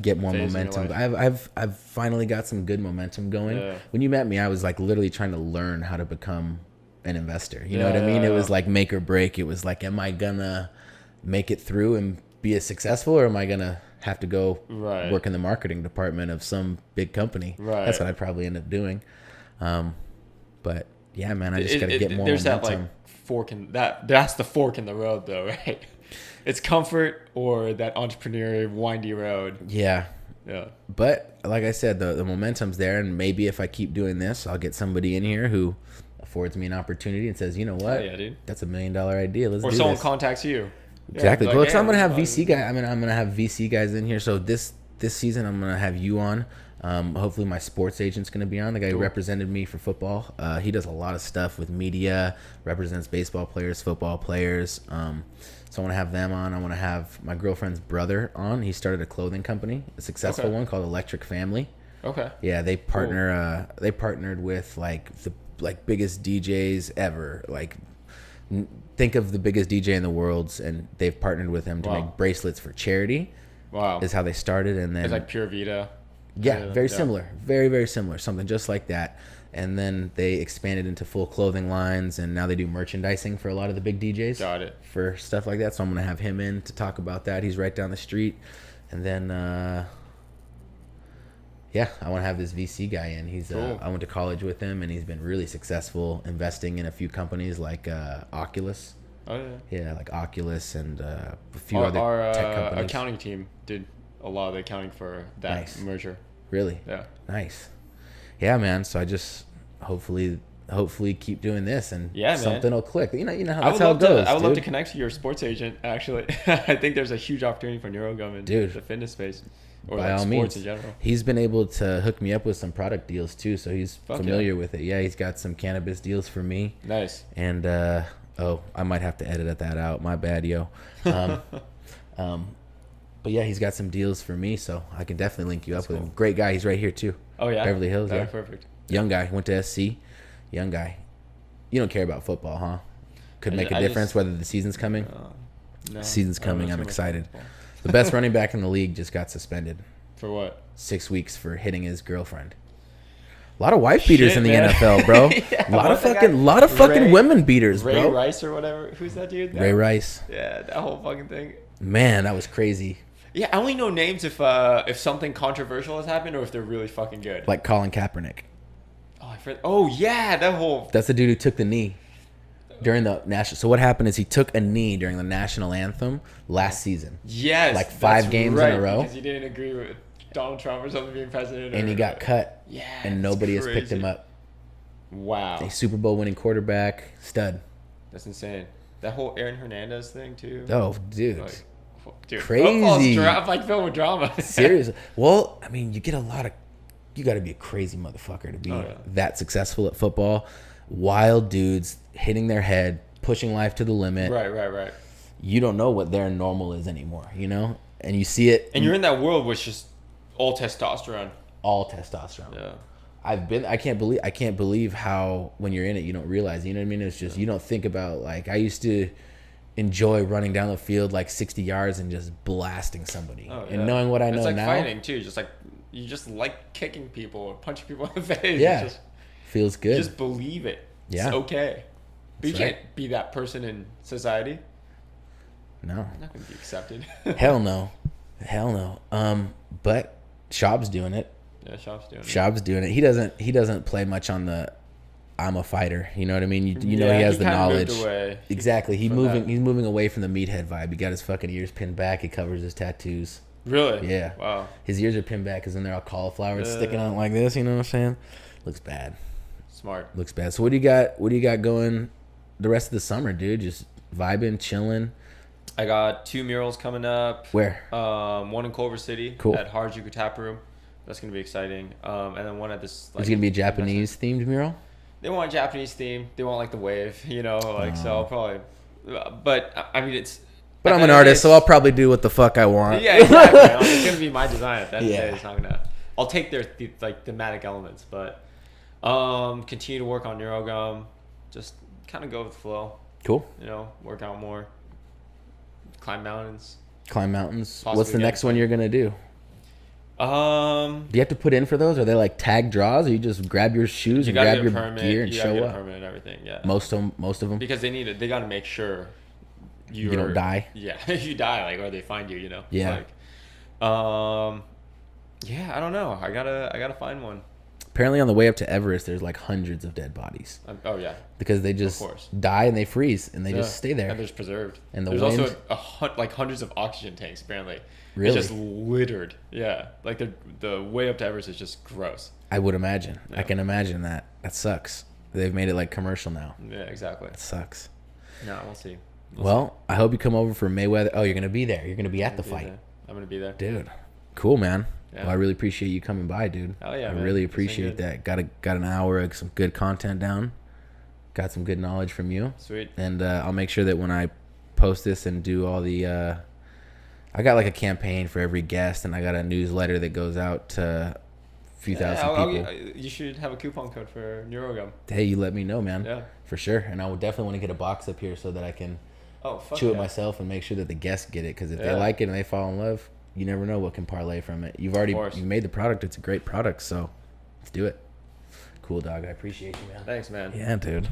get more momentum. I've finally got some good momentum going. When you met me, I was like literally trying to learn how to become an investor. You know what I mean? It was like make or break. It was like, am I gonna make it through and be as successful, or am I gonna have to go work in the marketing department of some big company? That's what I'd probably end up doing. But yeah, man, I just gotta get more momentum. There's that like fork in that's the fork in the road though, right? It's comfort or that entrepreneurial windy road. Yeah. But like I said, the momentum's there, and maybe if I keep doing this, I'll get somebody in here who affords me an opportunity and says, you know what? Yeah, dude. That's $1 million idea. Let's do this. Or someone contacts you. Exactly. Well, I'm gonna have VC guy. I'm gonna have VC guys in here. So this season, I'm gonna have you on. Hopefully my sports agent's going to be on, the guy who represented me for football. He does a lot of stuff with media, represents baseball players, football players. So I want to have them on. I want to have my girlfriend's brother on. He started a clothing company, a successful one called Electric Family. Okay. Yeah, they partner. They partnered with the biggest DJs ever. Think of the biggest DJ in the world, and they've partnered with him to make bracelets for charity. Wow. Is how they started, and then it's like Pure Vita. Yeah, very similar. Very, very similar. Something just like that. And then they expanded into full clothing lines, and now they do merchandising for a lot of the big DJs. Got it. For stuff like that. So I'm going to have him in to talk about that. He's right down the street. And then, I want to have this VC guy in. He's cool. I went to college with him, and he's been really successful investing in a few companies like Oculus. Oh, yeah. Yeah, like Oculus and a few other tech companies. Our accounting team did a lot of the accounting for that merger. Really? Yeah. Nice. Yeah, man. So I just hopefully keep doing this, and something will click. You know how that's how it goes. I would love to connect to your sports agent. Actually, I think there's a huge opportunity for NeuroGum in the fitness space, or by all sports means. in general. He's been able to hook me up with some product deals too, so he's familiar with it. Yeah, he's got some cannabis deals for me. Nice. And I might have to edit that out. My bad, yo. But yeah, he's got some deals for me, so I can definitely link you up with him. Great guy. He's right here too. Oh yeah, Beverly Hills. Yeah, perfect. Young guy, went to SC. Young guy. You don't care about football, huh? Could make a difference whether the season's coming. No, season's coming. I'm excited. The best running back in the league just got suspended. For what? 6 weeks for hitting his girlfriend. A lot of wife beaters in the NFL, bro. A lot of fucking women beaters, bro. Ray Rice or whatever. Who's that dude? Ray Rice. Yeah, that whole fucking thing. Man, that was crazy. Yeah, I only know names if something controversial has happened or if they're really fucking good. Like Colin Kaepernick. Oh yeah, that whole. That's the dude who took the knee during the national. So what happened is he took a knee during the national anthem last season. Yes, like 5 games in a row because he didn't agree with Donald Trump or something being president. And he got cut. Yeah, and nobody has picked him up. Wow. A Super Bowl winning quarterback, stud. That's insane. That whole Aaron Hernandez thing too. Oh, dude. Dude, crazy. Football's filled with drama. Seriously. Well, I mean, you got to be a crazy motherfucker to be that successful at football. Wild dudes hitting their head, pushing life to the limit. Right. You don't know what their normal is anymore, you know? And you see it. And you're in that world which is all testosterone. All testosterone. Yeah. I can't believe how when you're in it, you don't realize, you know what I mean? It's just, you don't think about, like, I used to enjoy running down the field like 60 yards and just blasting somebody. Oh, yeah. And knowing what I know it's like now, fighting too. Just like you just like kicking people or punching people in the face. Yeah, Just, feels good. you just believe it. Yeah. It's okay. But That's you right. can't be that person in society. No, You're not gonna be accepted. hell no, but Schaub's doing it. Yeah, Schaub's doing it. He doesn't play much on the I'm a fighter. You know what I mean? You know he has the knowledge. Exactly. He's moving away from the meathead vibe. He got his fucking ears pinned back. He covers his tattoos. Really? Yeah. Wow. His ears are pinned back because then they're all cauliflower sticking out like this. You know what I'm saying? Looks bad. Smart. Looks bad. So what do you got going the rest of the summer, dude? Just vibing, chilling. I got 2 murals coming up. Where? One in Culver City. Cool. At Harajuku Tap Room. That's gonna be exciting. And then one at this. Is it gonna be a Japanese themed mural? They want a Japanese theme. They want like the wave, you know, like so. I'll probably. But I mean, it's. But I'm an artist, so I'll probably do what the fuck I want. Yeah, exactly. It's gonna be my design at the end of the day. It's not gonna. I'll take their like thematic elements, but continue to work on NeuroGum. Just kind of go with the flow. Cool. You know, work out more. Climb mountains. Possibly. What's the next one you're gonna do? Do you have to put in for those? Are they like tag draws, or you just grab your shoes and grab your gear and show up? Permit and everything. Yeah. Most of them. Because they need it. They got to make sure you don't die. Yeah, if you die, like, or they find you, you know. Yeah. Like, yeah, I don't know. I gotta find one. Apparently, on the way up to Everest, there's like hundreds of dead bodies. Oh yeah. Because they just die and they freeze and they just stay there. And they're just preserved. And there's also like hundreds of oxygen tanks apparently. Really? It's just littered. Yeah. Like the way up to Everest is just gross. I would imagine. Yeah. I can imagine that. That sucks. They've made it like commercial now. Yeah, exactly. It sucks. No, we'll see. Well, I hope you come over for Mayweather. Oh, you're gonna be there. You're gonna be at the fight. I'm gonna be there. Dude, cool, man. Yeah. Well, I really appreciate you coming by, dude. Oh yeah, I man. really appreciate that. Got an hour of some good content down. Got some good knowledge from you. Sweet. And I'll make sure that when I post this and do all the, I got like a campaign for every guest, and I got a newsletter that goes out to a few thousand people. You should have a coupon code for NeuroGum. Hey, you let me know, man. Yeah. For sure. And I will definitely want to get a box up here so that I can chew it myself and make sure that the guests get it. Because if they like it and they fall in love, you never know what can parlay from it. You've made the product. It's a great product, so let's do it. Cool, dog. I appreciate you, man. Thanks, man. Yeah, dude.